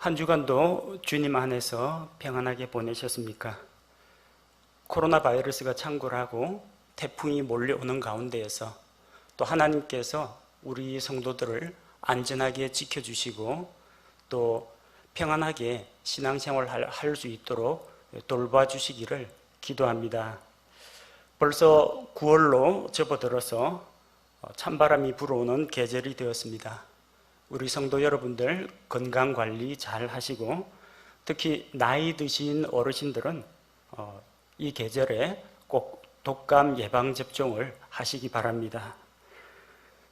한 주간도 주님 안에서 평안하게 보내셨습니까? 코로나 바이러스가 창궐하고 태풍이 몰려오는 가운데에서 또 하나님께서 우리 성도들을 안전하게 지켜주시고 또 평안하게 신앙생활을 할 수 있도록 돌봐주시기를 기도합니다. 벌써 9월로 접어들어서 찬바람이 불어오는 계절이 되었습니다. 우리 성도 여러분들 건강관리 잘 하시고 특히 나이 드신 어르신들은 이 계절에 꼭 독감 예방접종을 하시기 바랍니다.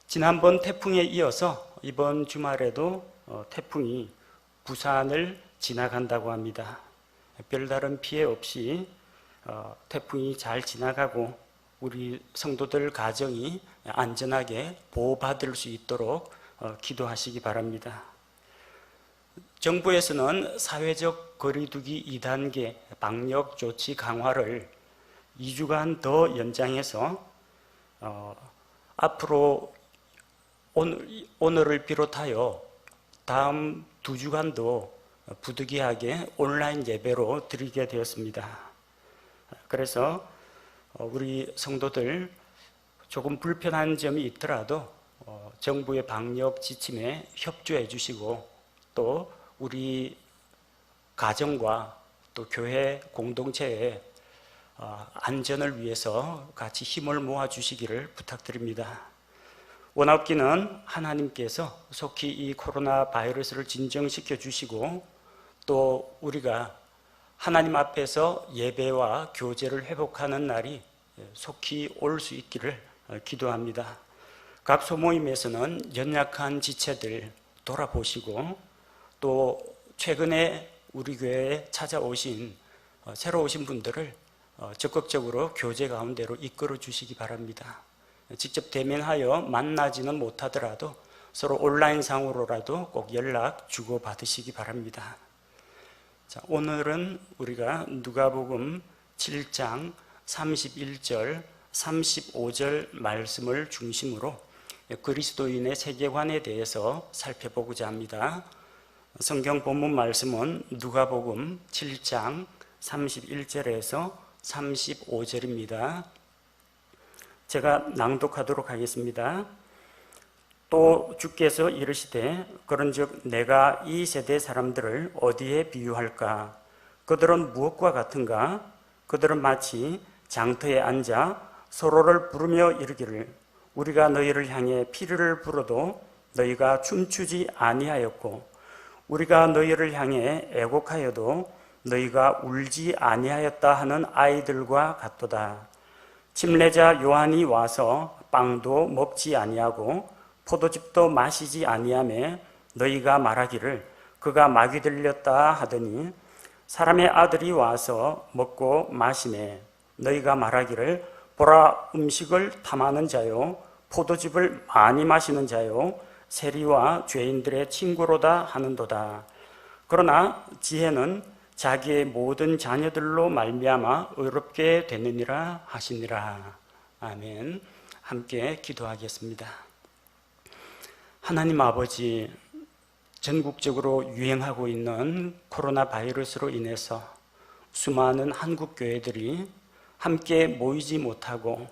지난번 태풍에 이어서 이번 주말에도 태풍이 부산을 지나간다고 합니다. 별다른 피해 없이 태풍이 잘 지나가고 우리 성도들 가정이 안전하게 보호받을 수 있도록 기도하시기 바랍니다. 정부에서는 사회적 거리두기 2단계 방역 조치 강화를 2주간 더 연장해서 앞으로 오늘을 비롯하여 다음 2주간도 부득이하게 온라인 예배로 드리게 되었습니다. 그래서 우리 성도들 조금 불편한 점이 있더라도 정부의 방역 지침에 협조해 주시고 또 우리 가정과 또 교회 공동체의 안전을 위해서 같이 힘을 모아 주시기를 부탁드립니다. 원하옵기는 하나님께서 속히 이 코로나 바이러스를 진정시켜 주시고 또 우리가 하나님 앞에서 예배와 교제를 회복하는 날이 속히 올 수 있기를 기도합니다. 각 소모임에서는 연약한 지체들 돌아보시고 또 최근에 우리 교회에 찾아오신 새로 오신 분들을 적극적으로 교제 가운데로 이끌어 주시기 바랍니다. 직접 대면하여 만나지는 못하더라도 서로 온라인상으로라도 꼭 연락 주고받으시기 바랍니다. 자, 오늘은 우리가 누가복음 7장 31절, 35절 말씀을 중심으로 그리스도인의 세계관에 대해서 살펴보고자 합니다. 성경 본문 말씀은 누가복음 7장 31절에서 35절입니다. 제가 낭독하도록 하겠습니다. 또 주께서 이르시되 그런즉 내가 이 세대 사람들을 어디에 비유할까? 그들은 무엇과 같은가? 그들은 마치 장터에 앉아 서로를 부르며 이르기를 우리가 너희를 향해 피리를 불어도 너희가 춤추지 아니하였고 우리가 너희를 향해 애곡하여도 너희가 울지 아니하였다 하는 아이들과 같도다. 침례자 요한이 와서 빵도 먹지 아니하고 포도즙도 마시지 아니하며 너희가 말하기를 그가 마귀 들렸다 하더니 사람의 아들이 와서 먹고 마시매 너희가 말하기를 보라 음식을 탐하는 자요 포도즙을 많이 마시는 자요 세리와 죄인들의 친구로다 하는도다. 그러나 지혜는 자기의 모든 자녀들로 말미암아 의롭게 되느니라 하시니라. 아멘. 함께 기도하겠습니다. 하나님 아버지, 전국적으로 유행하고 있는 코로나 바이러스로 인해서 수많은 한국 교회들이 함께 모이지 못하고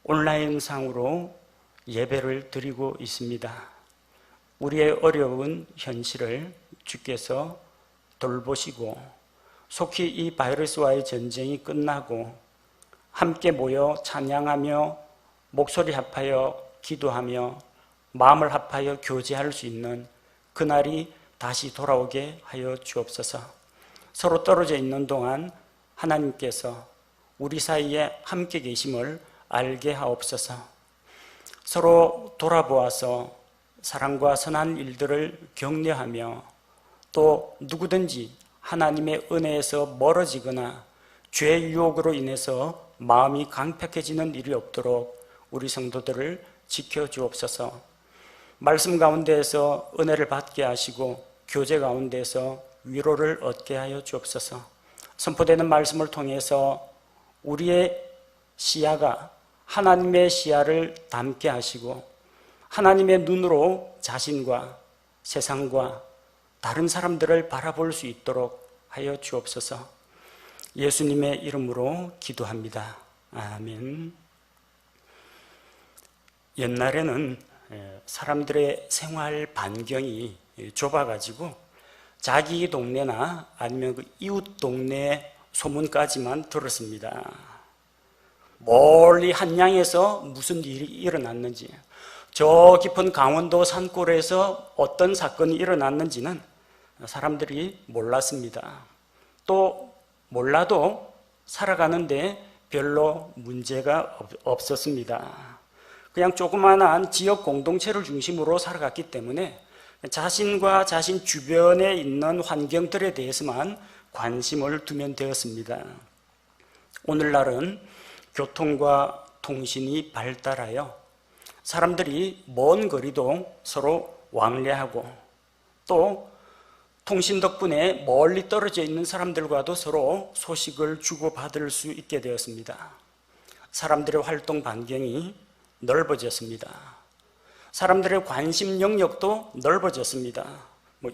온라인상으로 예배를 드리고 있습니다. 우리의 어려운 현실을 주께서 돌보시고 속히 이 바이러스와의 전쟁이 끝나고 함께 모여 찬양하며 목소리 합하여 기도하며 마음을 합하여 교제할 수 있는 그날이 다시 돌아오게 하여 주옵소서. 서로 떨어져 있는 동안 하나님께서 우리 사이에 함께 계심을 알게 하옵소서. 서로 돌아보아서 사랑과 선한 일들을 격려하며 또 누구든지 하나님의 은혜에서 멀어지거나 죄의 유혹으로 인해서 마음이 강팍해지는 일이 없도록 우리 성도들을 지켜주옵소서. 말씀 가운데에서 은혜를 받게 하시고 교제 가운데에서 위로를 얻게 하여 주옵소서. 선포되는 말씀을 통해서 우리의 시야가 하나님의 시야를 담게 하시고 하나님의 눈으로 자신과 세상과 다른 사람들을 바라볼 수 있도록 하여 주옵소서. 예수님의 이름으로 기도합니다. 아멘. 옛날에는 사람들의 생활 반경이 좁아가지고 자기 동네나 아니면 그 이웃 동네 소문까지만 들었습니다. 멀리 한양에서 무슨 일이 일어났는지, 저 깊은 강원도 산골에서 어떤 사건이 일어났는지는 사람들이 몰랐습니다. 또 몰라도 살아가는데 별로 문제가 없었습니다. 그냥 조그마한 지역 공동체를 중심으로 살아갔기 때문에 자신과 자신 주변에 있는 환경들에 대해서만 관심을 두면 되었습니다. 오늘날은 교통과 통신이 발달하여 사람들이 먼 거리도 서로 왕래하고, 또 통신 덕분에 멀리 떨어져 있는 사람들과도 서로 소식을 주고받을 수 있게 되었습니다. 사람들의 활동 반경이 넓어졌습니다. 사람들의 관심 영역도 넓어졌습니다.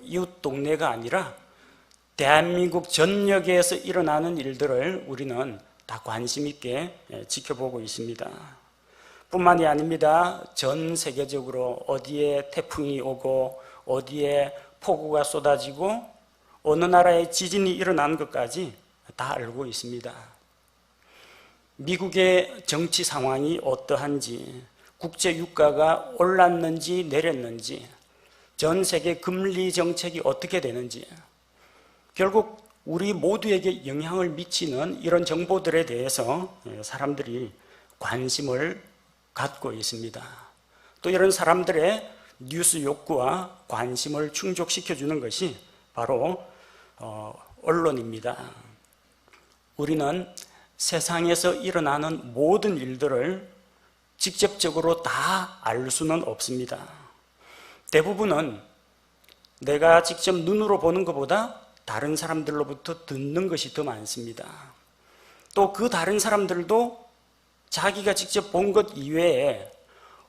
이웃 동네가 아니라 대한민국 전역에서 일어나는 일들을 우리는 다 관심 있게 지켜보고 있습니다. 뿐만이 아닙니다. 전 세계적으로 어디에 태풍이 오고 어디에 폭우가 쏟아지고 어느 나라에 지진이 일어난 것까지 다 알고 있습니다. 미국의 정치 상황이 어떠한지, 국제 유가가 올랐는지 내렸는지, 전 세계 금리 정책이 어떻게 되는지, 결국 우리 모두에게 영향을 미치는 이런 정보들에 대해서 사람들이 관심을 갖고 있습니다. 또 이런 사람들의 뉴스 욕구와 관심을 충족시켜주는 것이 바로 언론입니다. 우리는 세상에서 일어나는 모든 일들을 직접적으로 다 알 수는 없습니다. 대부분은 내가 직접 눈으로 보는 것보다 다른 사람들로부터 듣는 것이 더 많습니다. 또 그 다른 사람들도 자기가 직접 본 것 이외에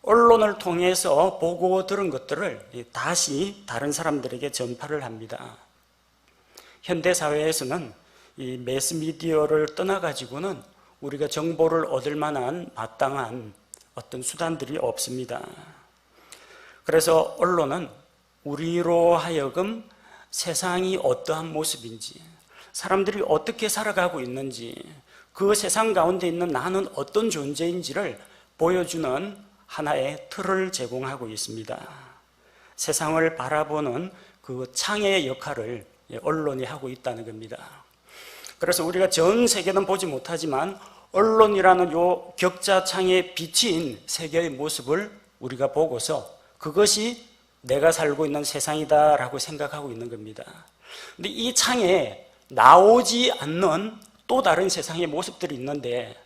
언론을 통해서 보고 들은 것들을 다시 다른 사람들에게 전파를 합니다. 현대사회에서는 이 매스미디어를 떠나가지고는 우리가 정보를 얻을 만한 마땅한 어떤 수단들이 없습니다. 그래서 언론은 우리로 하여금 세상이 어떠한 모습인지, 사람들이 어떻게 살아가고 있는지, 그 세상 가운데 있는 나는 어떤 존재인지를 보여주는 하나의 틀을 제공하고 있습니다. 세상을 바라보는 그 창의 역할을 언론이 하고 있다는 겁니다. 그래서 우리가 전 세계는 보지 못하지만 언론이라는 요 격자창에 비친 세계의 모습을 우리가 보고서 그것이 내가 살고 있는 세상이다라고 생각하고 있는 겁니다. 근데 이 창에 나오지 않는 또 다른 세상의 모습들이 있는데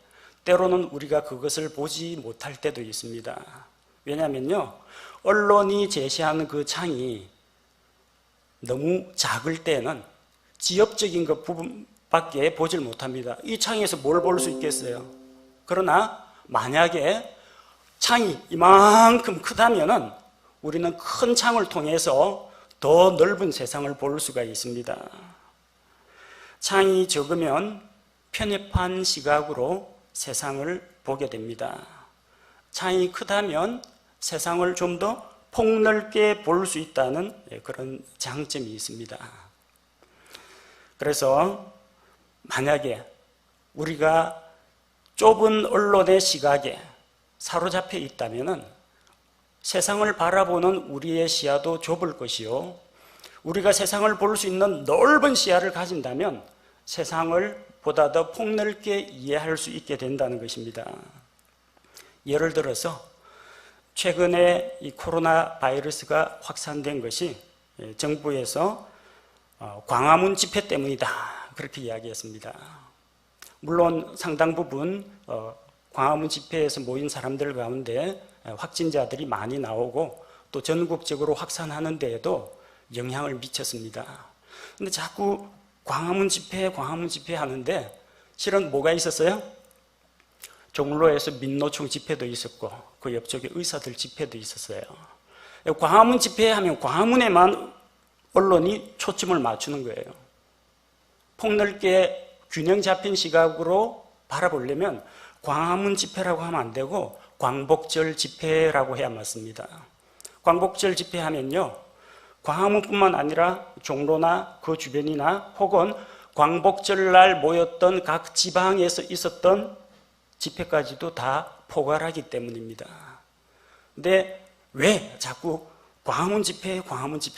때로는 우리가 그것을 보지 못할 때도 있습니다. 왜냐하면요, 언론이 제시하는 그 창이 너무 작을 때는 지엽적인 그 부분밖에 보질 못합니다. 이 창에서 뭘 볼 수 있겠어요? 그러나 만약에 창이 이만큼 크다면은 우리는 큰 창을 통해서 더 넓은 세상을 볼 수가 있습니다. 창이 적으면 편협한 시각으로 세상을 보게 됩니다. 창이 크다면 세상을 좀 더 폭넓게 볼 수 있다는 그런 장점이 있습니다. 그래서 만약에 우리가 좁은 언론의 시각에 사로잡혀 있다면 세상을 바라보는 우리의 시야도 좁을 것이요, 우리가 세상을 볼 수 있는 넓은 시야를 가진다면 세상을 보다 더 폭넓게 이해할 수 있게 된다는 것입니다. 예를 들어서 최근에 이 코로나 바이러스가 확산된 것이 정부에서 광화문 집회 때문이다, 그렇게 이야기했습니다. 물론 상당 부분 광화문 집회에서 모인 사람들 가운데 확진자들이 많이 나오고 또 전국적으로 확산하는 데에도 영향을 미쳤습니다. 근데 자꾸 광화문 집회 하는데 실은 뭐가 있었어요? 종로에서 민노총 집회도 있었고 그 옆쪽에 의사들 집회도 있었어요. 광화문 집회 하면 광화문에만 언론이 초점을 맞추는 거예요. 폭넓게 균형 잡힌 시각으로 바라보려면 광화문 집회라고 하면 안 되고 광복절 집회라고 해야 맞습니다. 광복절 집회하면요, 광화문뿐만 아니라 종로나 그 주변이나 혹은 광복절날 모였던 각 지방에서 있었던 집회까지도 다 포괄하기 때문입니다. 근데 왜 자꾸 광화문 집회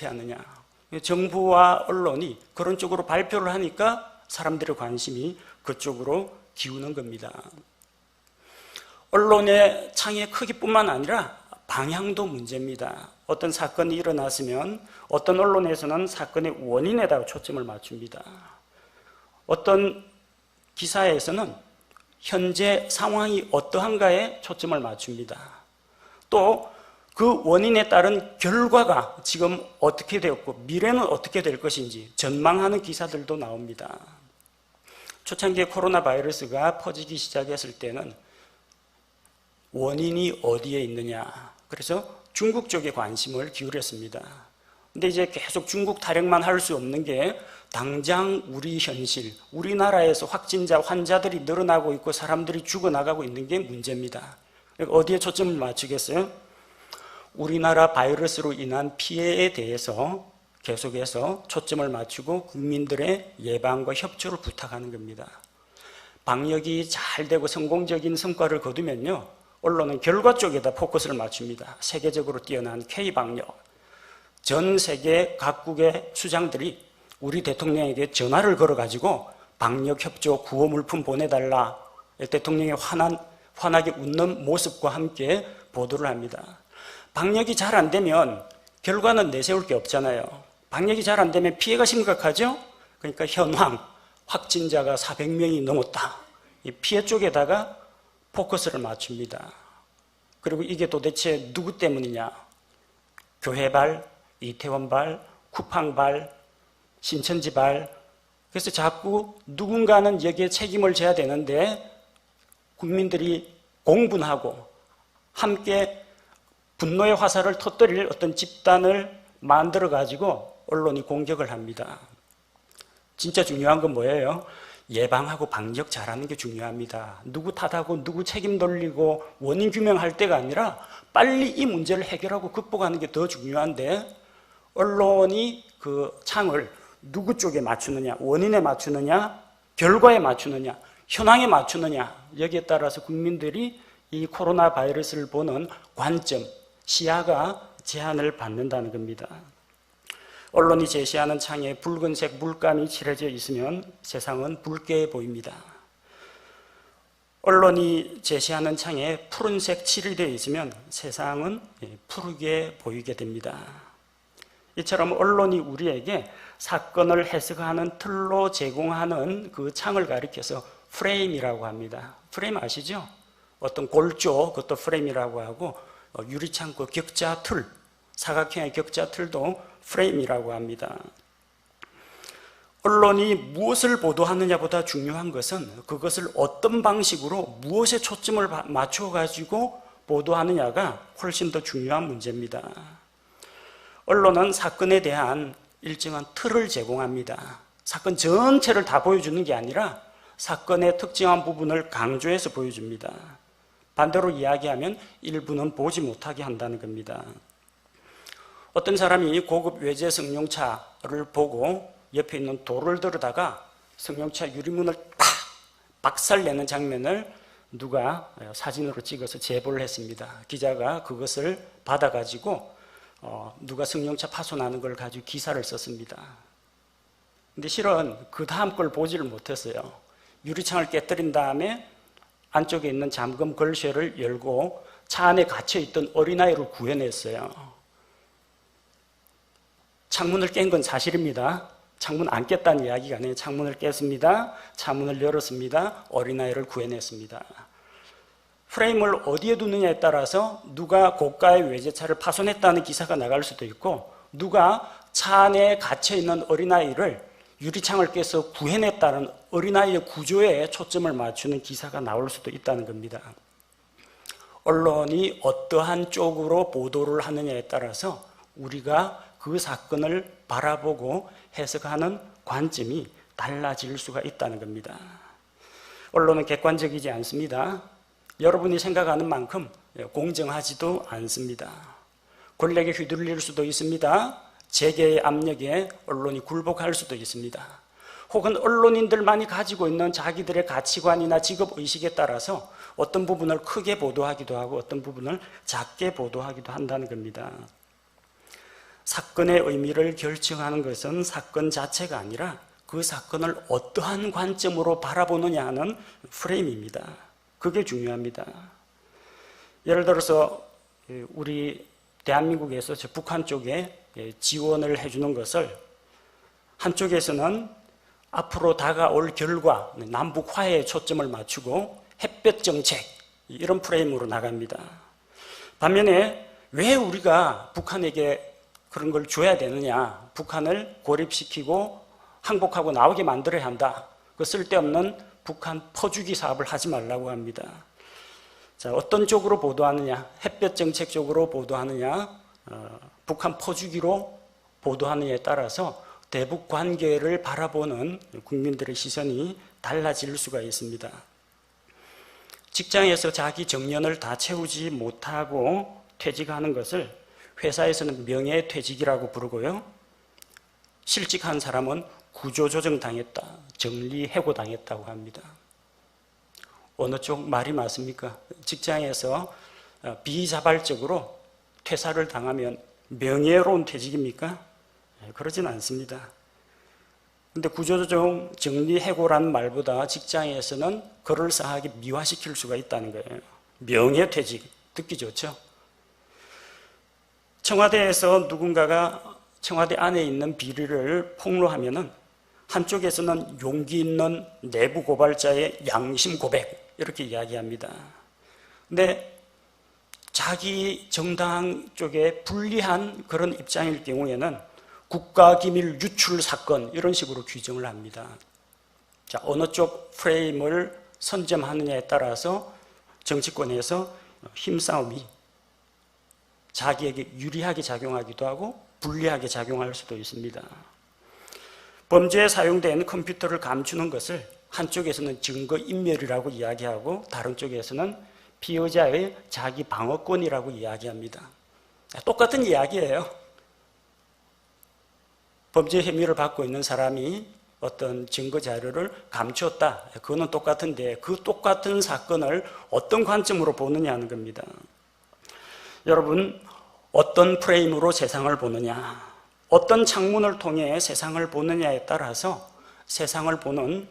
하느냐? 정부와 언론이 그런 쪽으로 발표를 하니까 사람들의 관심이 그쪽으로 기우는 겁니다. 언론의 창의 크기뿐만 아니라 방향도 문제입니다. 어떤 사건이 일어났으면 어떤 언론에서는 사건의 원인에다가 초점을 맞춥니다. 어떤 기사에서는 현재 상황이 어떠한가에 초점을 맞춥니다. 또 그 원인에 따른 결과가 지금 어떻게 되었고 미래는 어떻게 될 것인지 전망하는 기사들도 나옵니다. 초창기에 코로나 바이러스가 퍼지기 시작했을 때는 원인이 어디에 있느냐, 그래서 중국 쪽에 관심을 기울였습니다. 근데 이제 계속 중국 타령만 할 수 없는 게 당장 우리 현실, 우리나라에서 확진자, 환자들이 늘어나고 있고 사람들이 죽어나가고 있는 게 문제입니다. 어디에 초점을 맞추겠어요? 우리나라 바이러스로 인한 피해에 대해서 계속해서 초점을 맞추고 국민들의 예방과 협조를 부탁하는 겁니다. 방역이 잘 되고 성공적인 성과를 거두면요, 언론은 결과 쪽에다 포커스를 맞춥니다. 세계적으로 뛰어난 K방역. 전 세계 각국의 수장들이 우리 대통령에게 전화를 걸어가지고 방역협조 구호 물품 보내달라, 대통령의 환하게 웃는 모습과 함께 보도를 합니다. 방역이 잘 안 되면 결과는 내세울 게 없잖아요. 방역이 잘 안 되면 피해가 심각하죠? 그러니까 현황, 확진자가 400명이 넘었다. 이 피해 쪽에다가 포커스를 맞춥니다. 그리고 이게 도대체 누구 때문이냐? 교회발, 이태원발, 쿠팡발, 신천지발. 그래서 자꾸 누군가는 여기에 책임을 져야 되는데 국민들이 공분하고 함께 분노의 화살을 터뜨릴 어떤 집단을 만들어가지고 언론이 공격을 합니다. 진짜 중요한 건 뭐예요? 예방하고 방역 잘하는 게 중요합니다. 누구 탓하고 누구 책임 돌리고 원인 규명할 때가 아니라 빨리 이 문제를 해결하고 극복하는 게 더 중요한데, 언론이 그 창을 누구 쪽에 맞추느냐, 원인에 맞추느냐, 결과에 맞추느냐, 현황에 맞추느냐, 여기에 따라서 국민들이 이 코로나 바이러스를 보는 관점, 시야가 제한을 받는다는 겁니다. 언론이 제시하는 창에 붉은색 물감이 칠해져 있으면 세상은 붉게 보입니다. 언론이 제시하는 창에 푸른색 칠이 되어 있으면 세상은 푸르게 보이게 됩니다. 이처럼 언론이 우리에게 사건을 해석하는 틀로 제공하는 그 창을 가리켜서 프레임이라고 합니다. 프레임 아시죠? 어떤 골조, 그것도 프레임이라고 하고, 유리창 그 격자 틀, 사각형의 격자 틀도 프레임이라고 합니다. 언론이 무엇을 보도하느냐보다 중요한 것은 그것을 어떤 방식으로 무엇에 초점을 맞춰가지고 보도하느냐가 훨씬 더 중요한 문제입니다. 언론은 사건에 대한 일정한 틀을 제공합니다. 사건 전체를 다 보여주는 게 아니라 사건의 특정한 부분을 강조해서 보여줍니다. 반대로 이야기하면 일부는 보지 못하게 한다는 겁니다. 어떤 사람이 고급 외제 승용차를 보고 옆에 있는 돌을 들여다가 승용차 유리문을 팍 박살내는 장면을 누가 사진으로 찍어서 제보를 했습니다. 기자가 그것을 받아가지고 누가 승용차 파손하는 걸 가지고 기사를 썼습니다. 근데 실은 그 다음 걸 보지를 못했어요. 유리창을 깨뜨린 다음에 안쪽에 있는 잠금 걸쇠를 열고 차 안에 갇혀있던 어린아이를 구해냈어요. 창문을 깬 건 사실입니다. 창문 안 깼다는 이야기가 아니에요. 창문을 깼습니다. 차문을 열었습니다. 어린아이를 구해냈습니다. 프레임을 어디에 두느냐에 따라서 누가 고가의 외제차를 파손했다는 기사가 나갈 수도 있고, 누가 차 안에 갇혀있는 어린아이를 유리창을 깨서 구해냈다는 어린아이의 구조에 초점을 맞추는 기사가 나올 수도 있다는 겁니다. 언론이 어떠한 쪽으로 보도를 하느냐에 따라서 우리가 그 사건을 바라보고 해석하는 관점이 달라질 수가 있다는 겁니다. 언론은 객관적이지 않습니다. 여러분이 생각하는 만큼 공정하지도 않습니다. 권력에 휘둘릴 수도 있습니다. 재계의 압력에 언론이 굴복할 수도 있습니다. 혹은 언론인들만이 가지고 있는 자기들의 가치관이나 직업의식에 따라서 어떤 부분을 크게 보도하기도 하고 어떤 부분을 작게 보도하기도 한다는 겁니다. 사건의 의미를 결정하는 것은 사건 자체가 아니라 그 사건을 어떠한 관점으로 바라보느냐 하는 프레임입니다. 그게 중요합니다. 예를 들어서 우리 대한민국에서 북한 쪽에 지원을 해주는 것을 한쪽에서는 앞으로 다가올 결과, 남북 화해에 초점을 맞추고 햇볕 정책 이런 프레임으로 나갑니다. 반면에 왜 우리가 북한에게 그런 걸 줘야 되느냐, 북한을 고립시키고 항복하고 나오게 만들어야 한다, 그 쓸데없는 북한 퍼주기 사업을 하지 말라고 합니다. 자, 어떤 쪽으로 보도하느냐, 햇볕 정책 쪽으로 보도하느냐, 북한 퍼주기로 보도하느냐에 따라서 대북 관계를 바라보는 국민들의 시선이 달라질 수가 있습니다. 직장에서 자기 정년을 다 채우지 못하고 퇴직하는 것을 회사에서는 명예퇴직이라고 부르고요, 실직한 사람은 구조조정 당했다, 정리해고 당했다고 합니다. 어느 쪽 말이 맞습니까? 직장에서 비자발적으로 퇴사를 당하면 명예로운 퇴직입니까? 그러진 않습니다. 근데 구조조정, 정리해고라는 말보다 직장에서는 그럴싸하게 미화시킬 수가 있다는 거예요. 명예퇴직, 듣기 좋죠? 청와대에서 누군가가 청와대 안에 있는 비리를 폭로하면은 한쪽에서는 용기 있는 내부 고발자의 양심 고백 이렇게 이야기합니다. 근데 자기 정당 쪽에 불리한 그런 입장일 경우에는 국가기밀 유출 사건 이런 식으로 규정을 합니다. 자, 어느 쪽 프레임을 선점하느냐에 따라서 정치권에서 힘싸움이 자기에게 유리하게 작용하기도 하고 불리하게 작용할 수도 있습니다. 범죄에 사용된 컴퓨터를 감추는 것을 한쪽에서는 증거인멸이라고 이야기하고 다른 쪽에서는 피의자의 자기 방어권이라고 이야기합니다. 똑같은 이야기예요. 범죄 혐의를 받고 있는 사람이 어떤 증거 자료를 감추었다, 그거는 똑같은데 그 똑같은 사건을 어떤 관점으로 보느냐 하는 겁니다. 여러분, 어떤 프레임으로 세상을 보느냐, 어떤 창문을 통해 세상을 보느냐에 따라서 세상을 보는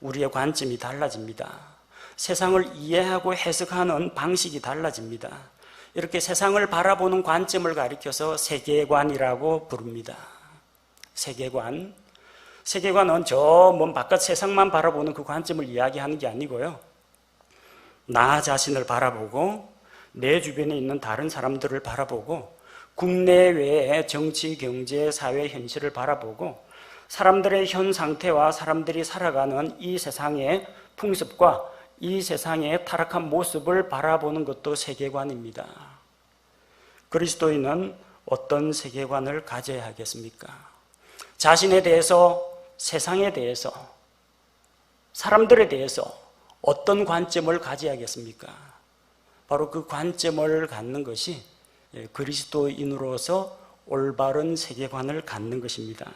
우리의 관점이 달라집니다. 세상을 이해하고 해석하는 방식이 달라집니다. 이렇게 세상을 바라보는 관점을 가리켜서 세계관이라고 부릅니다. 세계관. 세계관은 저 먼 바깥 세상만 바라보는 그 관점을 이야기하는 게 아니고요, 나 자신을 바라보고 내 주변에 있는 다른 사람들을 바라보고 국내외의 정치, 경제, 사회 현실을 바라보고 사람들의 현 상태와 사람들이 살아가는 이 세상의 풍습과 이 세상의 타락한 모습을 바라보는 것도 세계관입니다. 그리스도인은 어떤 세계관을 가져야 하겠습니까? 자신에 대해서, 세상에 대해서, 사람들에 대해서 어떤 관점을 가져야겠습니까? 바로 그 관점을 갖는 것이 그리스도인으로서 올바른 세계관을 갖는 것입니다.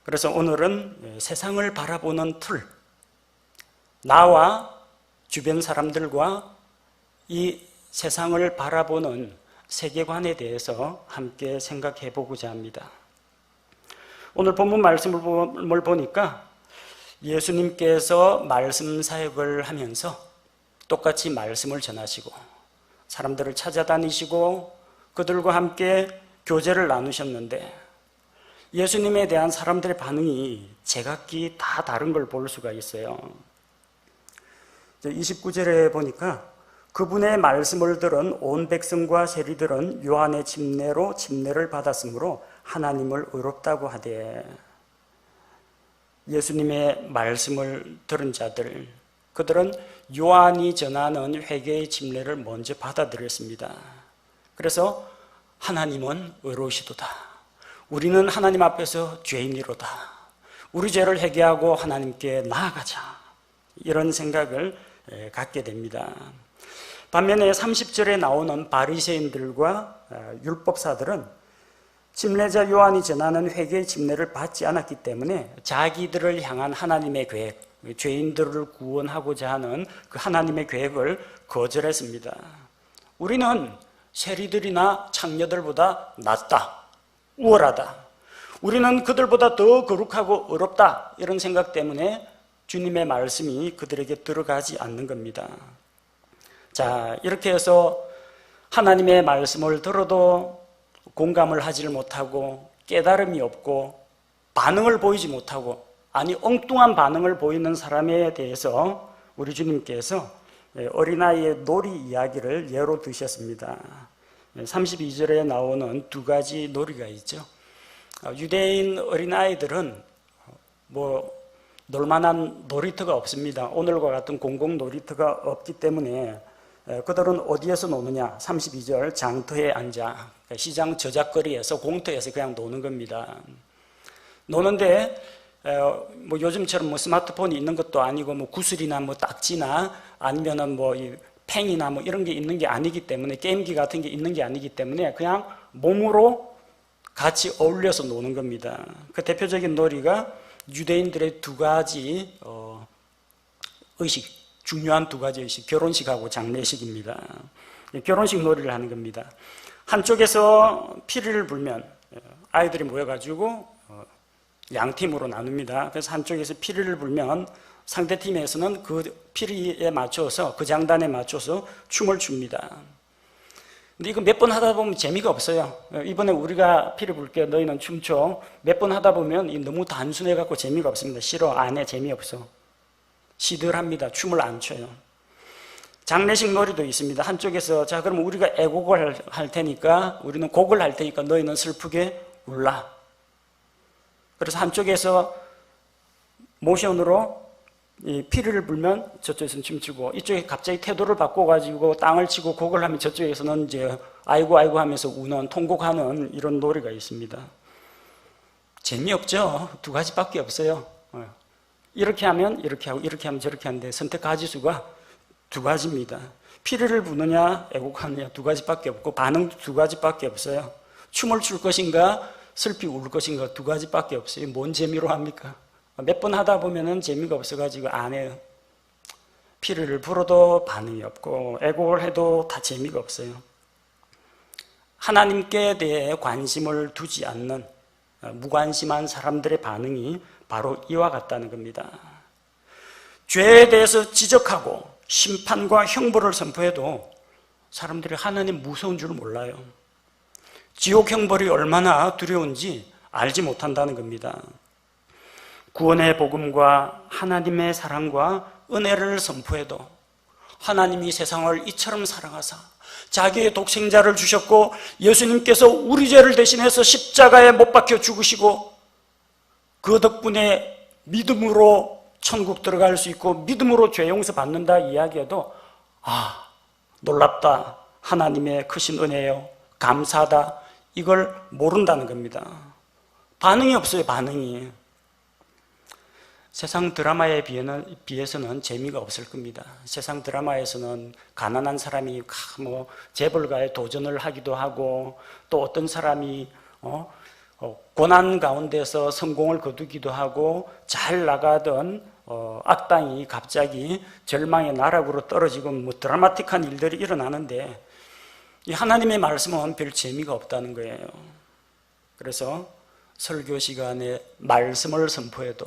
그래서 오늘은 세상을 바라보는 틀, 나와 주변 사람들과 이 세상을 바라보는 세계관에 대해서 함께 생각해 보고자 합니다. 오늘 본문 말씀을 보니까 예수님께서 말씀 사역을 하면서 똑같이 말씀을 전하시고 사람들을 찾아다니시고 그들과 함께 교제를 나누셨는데 예수님에 대한 사람들의 반응이 제각기 다 다른 걸 볼 수가 있어요. 29절에 보니까 그분의 말씀을 들은 온 백성과 세리들은 요한의 침례로 침례를 받았으므로 하나님을 의롭다고 하되, 예수님의 말씀을 들은 자들, 그들은 요한이 전하는 회개의 침례를 먼저 받아들였습니다. 그래서 하나님은 의로우시도다, 우리는 하나님 앞에서 죄인이로다. 우리 죄를 회개하고 하나님께 나아가자. 이런 생각을 갖게 됩니다. 반면에 30절에 나오는 바리새인들과 율법사들은 침례자 요한이 전하는 회개의 침례를 받지 않았기 때문에 자기들을 향한 하나님의 계획, 죄인들을 구원하고자 하는 그 하나님의 계획을 거절했습니다. 우리는 세리들이나 창녀들보다 낫다, 우월하다. 우리는 그들보다 더 거룩하고 어렵다. 이런 생각 때문에 주님의 말씀이 그들에게 들어가지 않는 겁니다. 자, 이렇게 해서 하나님의 말씀을 들어도 공감을 하지 못하고 깨달음이 없고 반응을 보이지 못하고, 아니 엉뚱한 반응을 보이는 사람에 대해서 우리 주님께서 어린아이의 놀이 이야기를 예로 드셨습니다. 32절에 나오는 두 가지 놀이가 있죠. 유대인 어린아이들은 놀만한 놀이터가 없습니다. 오늘과 같은 공공 놀이터가 없기 때문에 그들은 어디에서 노느냐? 32절 장터에 앉아 시장 저작거리에서 공터에서 그냥 노는 겁니다. 노는데 요즘처럼 스마트폰이 있는 것도 아니고 구슬이나 딱지나 아니면은 팽이나 이런 게 있는 게 아니기 때문에, 게임기 같은 게 있는 게 아니기 때문에 그냥 몸으로 같이 어울려서 노는 겁니다. 그 대표적인 놀이가 유대인들의 두 가지 의식, 중요한 두 가지 의식, 결혼식하고 장례식입니다. 결혼식 놀이를 하는 겁니다. 한쪽에서 피리를 불면 아이들이 모여가지고 양팀으로 나눕니다. 그래서 한쪽에서 피리를 불면 상대팀에서는 그 피리에 맞춰서, 그 장단에 맞춰서 춤을 춥니다. 근데 이거 몇 번 하다 보면 재미가 없어요. 이번에 우리가 피리 불게, 너희는 춤춰. 몇 번 하다 보면 너무 단순해갖고 재미가 없습니다. 싫어, 안 해, 재미없어. 시들합니다. 춤을 안 춰요. 장례식 놀이도 있습니다. 한쪽에서 자, 그럼 우리가 애곡을 할 테니까, 우리는 곡을 할 테니까 너희는 슬프게 울라. 그래서 한쪽에서 모션으로 이 피리를 불면 저쪽에서는 춤추고, 이쪽에 갑자기 태도를 바꿔가지고 땅을 치고 곡을 하면 저쪽에서는 이제 아이고 아이고 하면서 우는, 통곡하는 이런 놀이가 있습니다. 재미없죠? 두 가지밖에 없어요. 이렇게 하면 이렇게 하고, 이렇게 하면 저렇게 하는데 선택 가지수가 두 가지입니다. 피리를 부느냐 애곡하느냐 두 가지밖에 없고, 반응도 두 가지밖에 없어요. 춤을 출 것인가 슬피 울 것인가 두 가지밖에 없어요. 뭔 재미로 합니까? 몇 번 하다 보면은 재미가 없어가지고 안 해요. 피리를 불어도 반응이 없고 애곡을 해도 다 재미가 없어요. 하나님께 대해 관심을 두지 않는 무관심한 사람들의 반응이 바로 이와 같다는 겁니다. 죄에 대해서 지적하고 심판과 형벌을 선포해도 사람들이 하나님 무서운 줄 몰라요. 지옥 형벌이 얼마나 두려운지 알지 못한다는 겁니다. 구원의 복음과 하나님의 사랑과 은혜를 선포해도 하나님이 세상을 이처럼 사랑하사 자기의 독생자를 주셨고, 예수님께서 우리 죄를 대신해서 십자가에 못 박혀 죽으시고 그 덕분에 믿음으로 천국 들어갈 수 있고 믿음으로 죄 용서 받는다 이야기해도 놀랍다, 하나님의 크신 은혜요, 감사하다, 이걸 모른다는 겁니다. 반응이 없어요. 반응이. 세상 드라마에 비해서는 재미가 없을 겁니다. 세상 드라마에서는 가난한 사람이 재벌가에 도전을 하기도 하고, 또 어떤 사람이 고난 가운데서 성공을 거두기도 하고, 잘 나가던 악당이 갑자기 절망의 나락으로 떨어지고 드라마틱한 일들이 일어나는데, 이 하나님의 말씀은 별 재미가 없다는 거예요. 그래서 설교 시간에 말씀을 선포해도,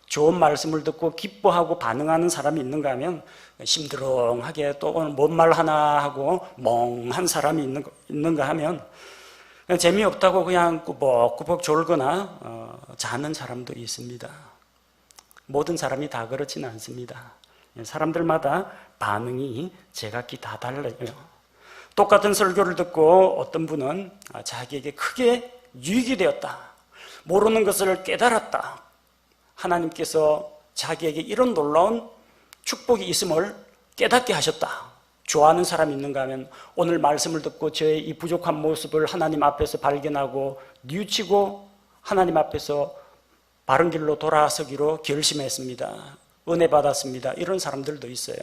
좋은 말씀을 듣고 기뻐하고 반응하는 사람이 있는가 하면 심드렁하게 또 오늘 뭔 말 하나 하고 멍한 사람이 있는가 하면 그냥 재미없다고 그냥 꾸벅꾸벅 졸거나 자는 사람도 있습니다. 모든 사람이 다 그렇지는 않습니다. 사람들마다 반응이 제각기 다 달라요. 똑같은 설교를 듣고 어떤 분은 자기에게 크게 유익이 되었다, 모르는 것을 깨달았다, 하나님께서 자기에게 이런 놀라운 축복이 있음을 깨닫게 하셨다, 좋아하는 사람이 있는가 하면 오늘 말씀을 듣고 저의 이 부족한 모습을 하나님 앞에서 발견하고 뉘우치고 하나님 앞에서 바른 길로 돌아서기로 결심했습니다. 은혜 받았습니다. 이런 사람들도 있어요.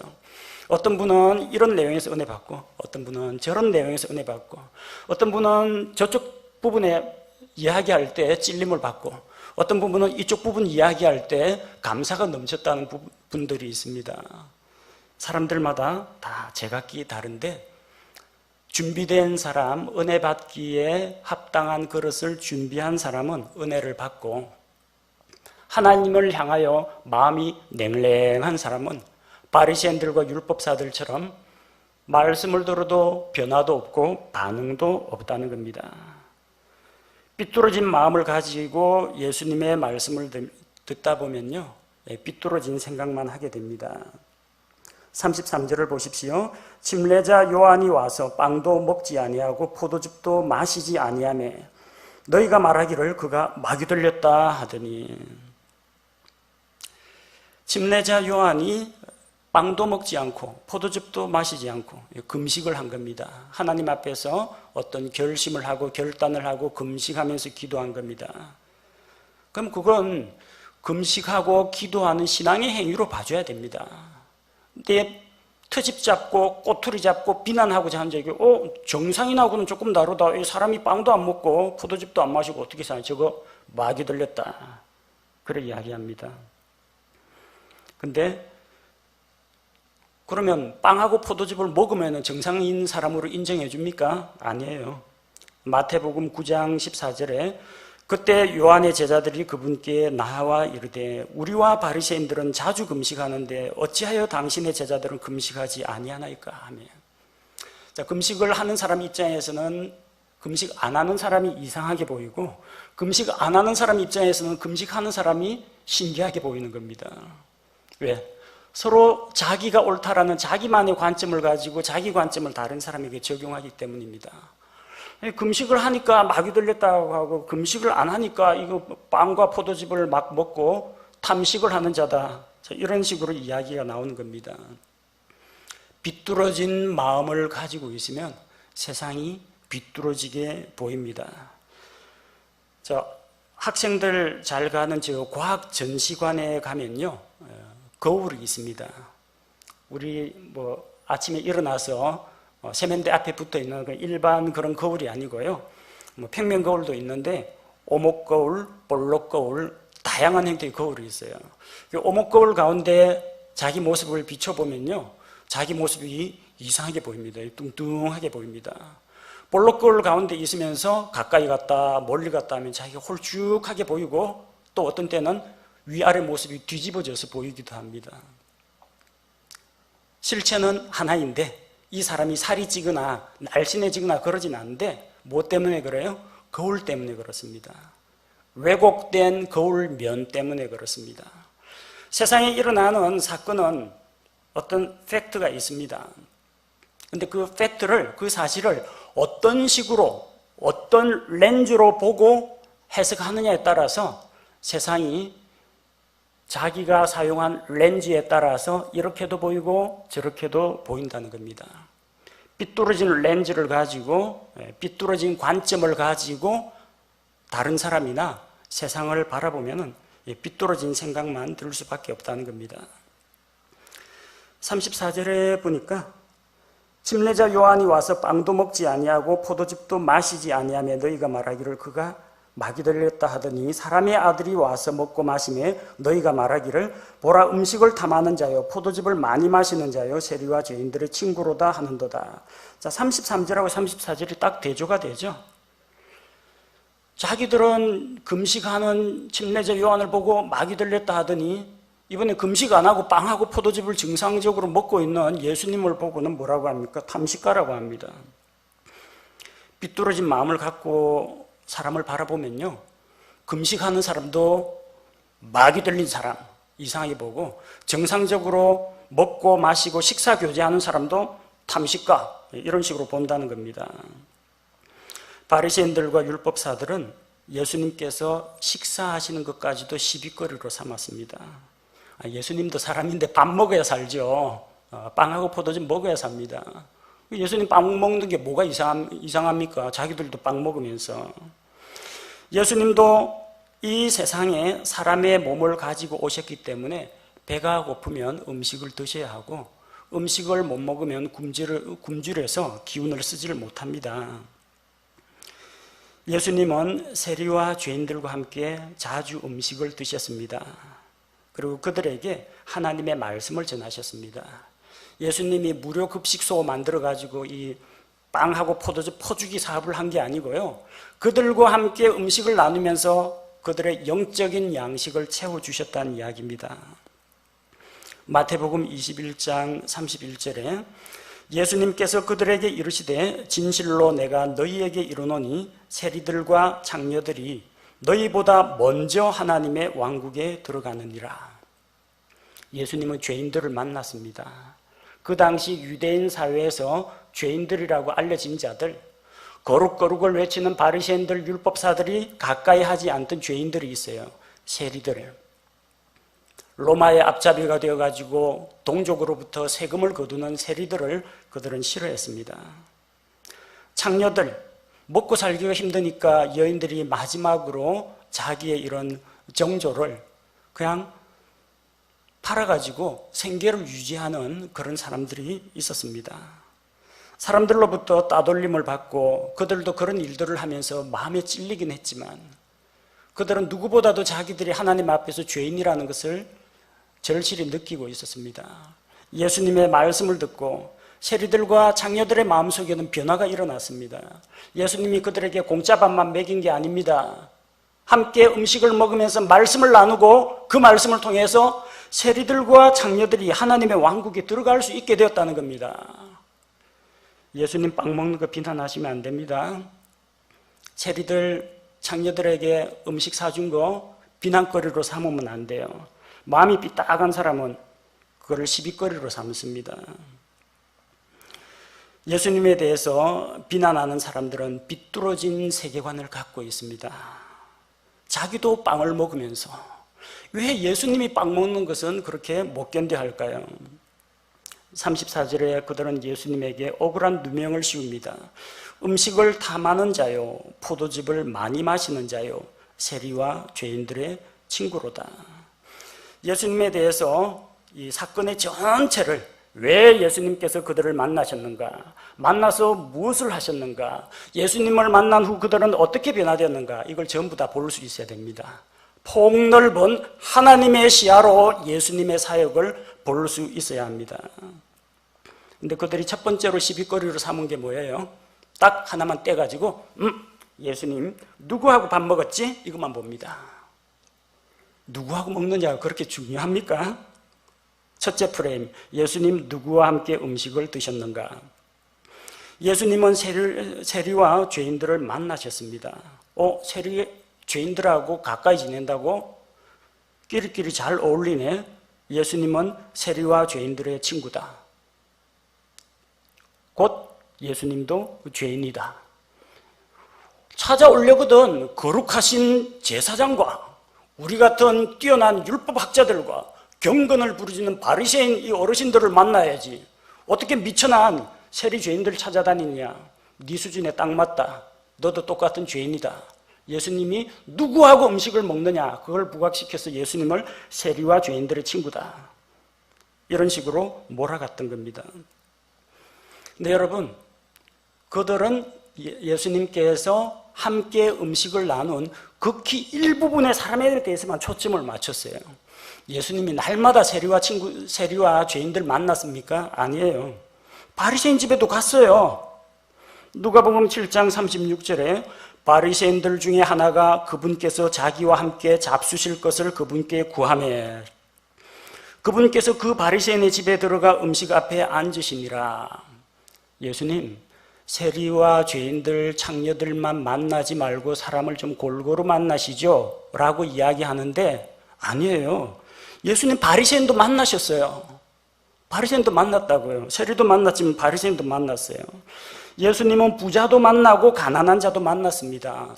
어떤 분은 이런 내용에서 은혜 받고, 어떤 분은 저런 내용에서 은혜 받고, 어떤 분은 저쪽 부분에 이야기할 때 찔림을 받고, 어떤 부분은 이쪽 부분 이야기할 때 감사가 넘쳤다는 분들이 있습니다. 사람들마다 다 제각기 다른데 준비된 사람, 은혜 받기에 합당한 그릇을 준비한 사람은 은혜를 받고, 하나님을 향하여 마음이 냉랭한 사람은 바리새인들과 율법사들처럼 말씀을 들어도 변화도 없고 반응도 없다는 겁니다. 삐뚤어진 마음을 가지고 예수님의 말씀을 듣다 보면요, 삐뚤어진 생각만 하게 됩니다. 33절을 보십시오. 침례자 요한이 와서 빵도 먹지 아니하고 포도즙도 마시지 아니하며 너희가 말하기를 그가 마귀 들렸다 하더니, 침례자 요한이 빵도 먹지 않고 포도즙도 마시지 않고 금식을 한 겁니다. 하나님 앞에서 어떤 결심을 하고 결단을 하고 금식하면서 기도한 겁니다. 그럼 그건 금식하고 기도하는 신앙의 행위로 봐줘야 됩니다. 내 트집 잡고 꼬투리 잡고 비난하고자 한 적이 정상인하고는 조금 다르다. 이 사람이 빵도 안 먹고 포도즙도 안 마시고 어떻게 사냐. 저거 마귀 들렸다. 그래 이야기합니다. 근데 그러면 빵하고 포도즙을 먹으면 정상인 사람으로 인정해 줍니까? 아니에요. 마태복음 9장 14절에 그때 요한의 제자들이 그분께 나와 이르되 우리와 바리새인들은 자주 금식하는데 어찌하여 당신의 제자들은 금식하지 아니하나이까 하며, 자, 금식을 하는 사람 입장에서는 금식 안 하는 사람이 이상하게 보이고, 금식 안 하는 사람 입장에서는 금식하는 사람이 신기하게 보이는 겁니다. 왜? 서로 자기가 옳다라는 자기만의 관점을 가지고 자기 관점을 다른 사람에게 적용하기 때문입니다. 금식을 하니까 마귀 들렸다고 하고 금식을 안 하니까 이거 빵과 포도즙을 막 먹고 탐식을 하는 자다. 이런 식으로 이야기가 나오는 겁니다. 비뚤어진 마음을 가지고 있으면 세상이 비뚤어지게 보입니다. 학생들 잘 가는 저 과학 전시관에 가면요, 거울이 있습니다. 우리 아침에 일어나서 세면대 앞에 붙어 있는 일반 그런 거울이 아니고요. 평면 거울도 있는데 오목 거울, 볼록 거울, 다양한 형태의 거울이 있어요. 오목 거울 가운데 자기 모습을 비춰보면요, 자기 모습이 이상하게 보입니다. 뚱뚱하게 보입니다. 볼록 거울 가운데 있으면서 가까이 갔다 멀리 갔다 하면 자기가 홀쭉하게 보이고, 또 어떤 때는 위아래 모습이 뒤집어져서 보이기도 합니다. 실체는 하나인데 이 사람이 살이 찌거나 날씬해지거나 그러진 않는데 뭐 때문에 그래요? 거울 때문에 그렇습니다. 왜곡된 거울면 때문에 그렇습니다. 세상에 일어나는 사건은 어떤 팩트가 있습니다. 근데 그 팩트를, 그 사실을 어떤 식으로, 어떤 렌즈로 보고 해석하느냐에 따라서 세상이 자기가 사용한 렌즈에 따라서 이렇게도 보이고 저렇게도 보인다는 겁니다. 삐뚤어진 렌즈를 가지고, 삐뚤어진 관점을 가지고 다른 사람이나 세상을 바라보면 삐뚤어진 생각만 들 수밖에 없다는 겁니다. 34절에 보니까 침례자 요한이 와서 빵도 먹지 아니하고 포도즙도 마시지 아니하며 너희가 말하기를 그가 마귀 들렸다 하더니 사람의 아들이 와서 먹고 마시며 너희가 말하기를 보라 음식을 탐하는 자요 포도즙을 많이 마시는 자요 세리와 죄인들의 친구로다 하는도다. 자, 33절하고 34절이 딱 대조가 되죠. 자기들은 금식하는 침례자 요한을 보고 마귀 들렸다 하더니 이번에 금식 안 하고 빵하고 포도즙을 정상적으로 먹고 있는 예수님을 보고는 뭐라고 합니까? 탐식가라고 합니다. 삐뚤어진 마음을 갖고 사람을 바라보면요, 금식하는 사람도 마귀 들린 사람 이상하게 보고, 정상적으로 먹고 마시고 식사 교제하는 사람도 탐식가, 이런 식으로 본다는 겁니다. 바리새인들과 율법사들은 예수님께서 식사하시는 것까지도 시비거리로 삼았습니다. 예수님도 사람인데 밥 먹어야 살죠. 빵하고 포도즙 먹어야 삽니다. 예수님 빵 먹는 게 뭐가 이상합니까? 자기들도 빵 먹으면서. 예수님도 이 세상에 사람의 몸을 가지고 오셨기 때문에 배가 고프면 음식을 드셔야 하고 음식을 못 먹으면 굶주려서 기운을 쓰지를 못합니다. 예수님은 세리와 죄인들과 함께 자주 음식을 드셨습니다. 그리고 그들에게 하나님의 말씀을 전하셨습니다. 예수님이 무료 급식소 만들어가지고 이 빵하고 포도즙 퍼주기 사업을 한 게 아니고요. 그들과 함께 음식을 나누면서 그들의 영적인 양식을 채워주셨다는 이야기입니다. 마태복음 21장 31절에 예수님께서 그들에게 이르시되 진실로 내가 너희에게 이르노니 세리들과 장녀들이 너희보다 먼저 하나님의 왕국에 들어가느니라. 예수님은 죄인들을 만났습니다. 그 당시 유대인 사회에서 죄인들이라고 알려진 자들, 거룩거룩을 외치는 바리새인들, 율법사들이 가까이 하지 않던 죄인들이 있어요. 세리들. 로마의 앞잡이가 되어가지고 동족으로부터 세금을 거두는 세리들을 그들은 싫어했습니다. 창녀들, 먹고 살기가 힘드니까 여인들이 마지막으로 자기의 이런 정조를 그냥 팔아가지고 생계를 유지하는 그런 사람들이 있었습니다. 사람들로부터 따돌림을 받고 그들도 그런 일들을 하면서 마음에 찔리긴 했지만 그들은 누구보다도 자기들이 하나님 앞에서 죄인이라는 것을 절실히 느끼고 있었습니다. 예수님의 말씀을 듣고 세리들과 장녀들의 마음속에는 변화가 일어났습니다. 예수님이 그들에게 공짜밥만 먹인 게 아닙니다. 함께 음식을 먹으면서 말씀을 나누고 그 말씀을 통해서 세리들과 장녀들이 하나님의 왕국에 들어갈 수 있게 되었다는 겁니다. 예수님 빵 먹는 거 비난하시면 안 됩니다. 세리들, 장녀들에게 음식 사준 거 비난거리로 삼으면 안 돼요. 마음이 삐딱한 사람은 그거를 시비거리로 삼습니다. 예수님에 대해서 비난하는 사람들은 비뚤어진 세계관을 갖고 있습니다. 자기도 빵을 먹으면서 왜 예수님이 빵 먹는 것은 그렇게 못 견뎌 할까요? 34절에 그들은 예수님에게 억울한 누명을 씌웁니다. 음식을 탐하는 자요, 포도즙을 많이 마시는 자요, 세리와 죄인들의 친구로다. 예수님에 대해서 이 사건의 전체를 왜 예수님께서 그들을 만나셨는가, 만나서 무엇을 하셨는가, 예수님을 만난 후 그들은 어떻게 변화되었는가, 이걸 전부 다 볼 수 있어야 됩니다. 폭넓은 하나님의 시야로 예수님의 사역을 볼 수 있어야 합니다. 근데 그들이 첫 번째로 시비거리로 삼은 게 뭐예요? 딱 하나만 떼가지고 예수님 누구하고 밥 먹었지? 이것만 봅니다. 누구하고 먹느냐가 그렇게 중요합니까? 첫째 프레임, 예수님 누구와 함께 음식을 드셨는가? 예수님은 세리와 죄인들을 만나셨습니다. 죄인들하고 가까이 지낸다고? 끼리끼리 잘 어울리네. 예수님은 세리와 죄인들의 친구다. 곧 예수님도 죄인이다. 찾아오려거든 거룩하신 제사장과 우리 같은 뛰어난 율법학자들과 경건을 부르짖는 바리새인 이 어르신들을 만나야지. 어떻게 미천한 세리 죄인들을 찾아다니냐. 네 수준에 딱 맞다. 너도 똑같은 죄인이다. 예수님이 누구하고 음식을 먹느냐, 그걸 부각시켜서 예수님을 세리와 죄인들의 친구다, 이런 식으로 몰아갔던 겁니다. 근데 여러분, 그들은 예수님께서 함께 음식을 나눈 극히 일부분의 사람에 대해서만 초점을 맞췄어요. 예수님이 날마다 세리와 죄인들 만났습니까? 아니에요. 바리새인 집에도 갔어요. 누가복음 7장 36절에 바리새인들 중에 하나가 그분께서 자기와 함께 잡수실 것을 그분께 구하매 그분께서 그 바리새인의 집에 들어가 음식 앞에 앉으시니라. 예수님, 세리와 죄인들, 창녀들만 만나지 말고 사람을 좀 골고루 만나시죠? 라고 이야기하는데 아니에요. 예수님 바리새인도 만나셨어요. 바리새인도 만났다고요. 세리도 만났지만 바리새인도 만났어요. 예수님은 부자도 만나고 가난한 자도 만났습니다.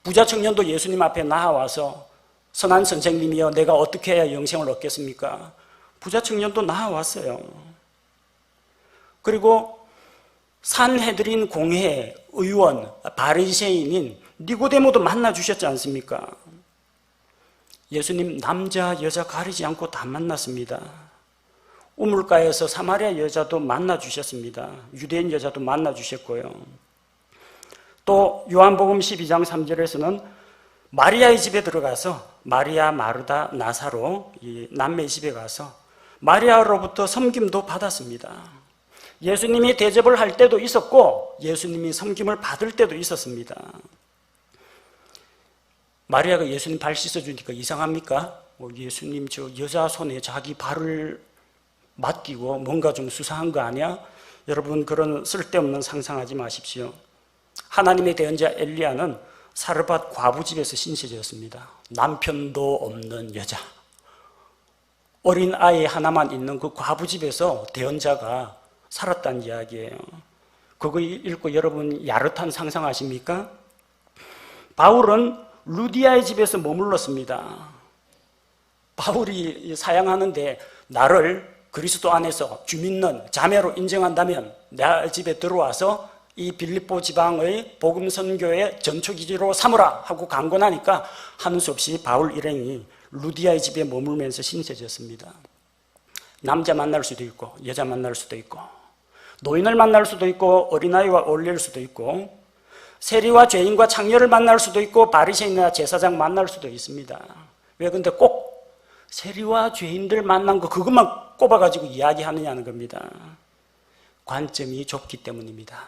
부자 청년도 예수님 앞에 나와서 선한 선생님이여 내가 어떻게 해야 영생을 얻겠습니까? 부자 청년도 나와왔어요. 그리고 산헤드린 공회 의원, 바리새인인 니고데모도 만나주셨지 않습니까? 예수님 남자, 여자 가리지 않고 다 만났습니다. 우물가에서 사마리아 여자도 만나주셨습니다. 유대인 여자도 만나주셨고요. 또 요한복음 12장 3절에서는 마리아의 집에 들어가서 마리아, 마르다, 나사로 이 남매의 집에 가서 마리아로부터 섬김도 받았습니다. 예수님이 대접을 할 때도 있었고 예수님이 섬김을 받을 때도 있었습니다. 마리아가 예수님 발 씻어주니까 이상합니까? 예수님 저 여자 손에 자기 발을 맡기고 뭔가 좀 수상한 거 아니야? 여러분 그런 쓸데없는 상상하지 마십시오. 하나님의 대언자 엘리야는 사르밧 과부 집에서 신세졌습니다. 남편도 없는 여자, 어린 아이 하나만 있는 그 과부 집에서 대언자가 살았다는 이야기예요. 그거 읽고 여러분 야릇한 상상하십니까? 바울은 루디아의 집에서 머물렀습니다. 바울이 사양하는데 나를 그리스도 안에서 주민론 자매로 인정한다면 내 집에 들어와서 이 빌립보 지방의 복음 선교의 전초기지로 삼으라 하고 강권하니까 하는 수 없이 바울 일행이 루디아의 집에 머물면서 신세졌습니다. 남자 만날 수도 있고 여자 만날 수도 있고 노인을 만날 수도 있고 어린아이와 어울릴 수도 있고 세리와 죄인과 창녀를 만날 수도 있고 바리새인이나 제사장 만날 수도 있습니다. 왜 근데 꼭 세리와 죄인들 만난 거 그것만 꼽아가지고 이야기하느냐는 겁니다. 관점이 좁기 때문입니다.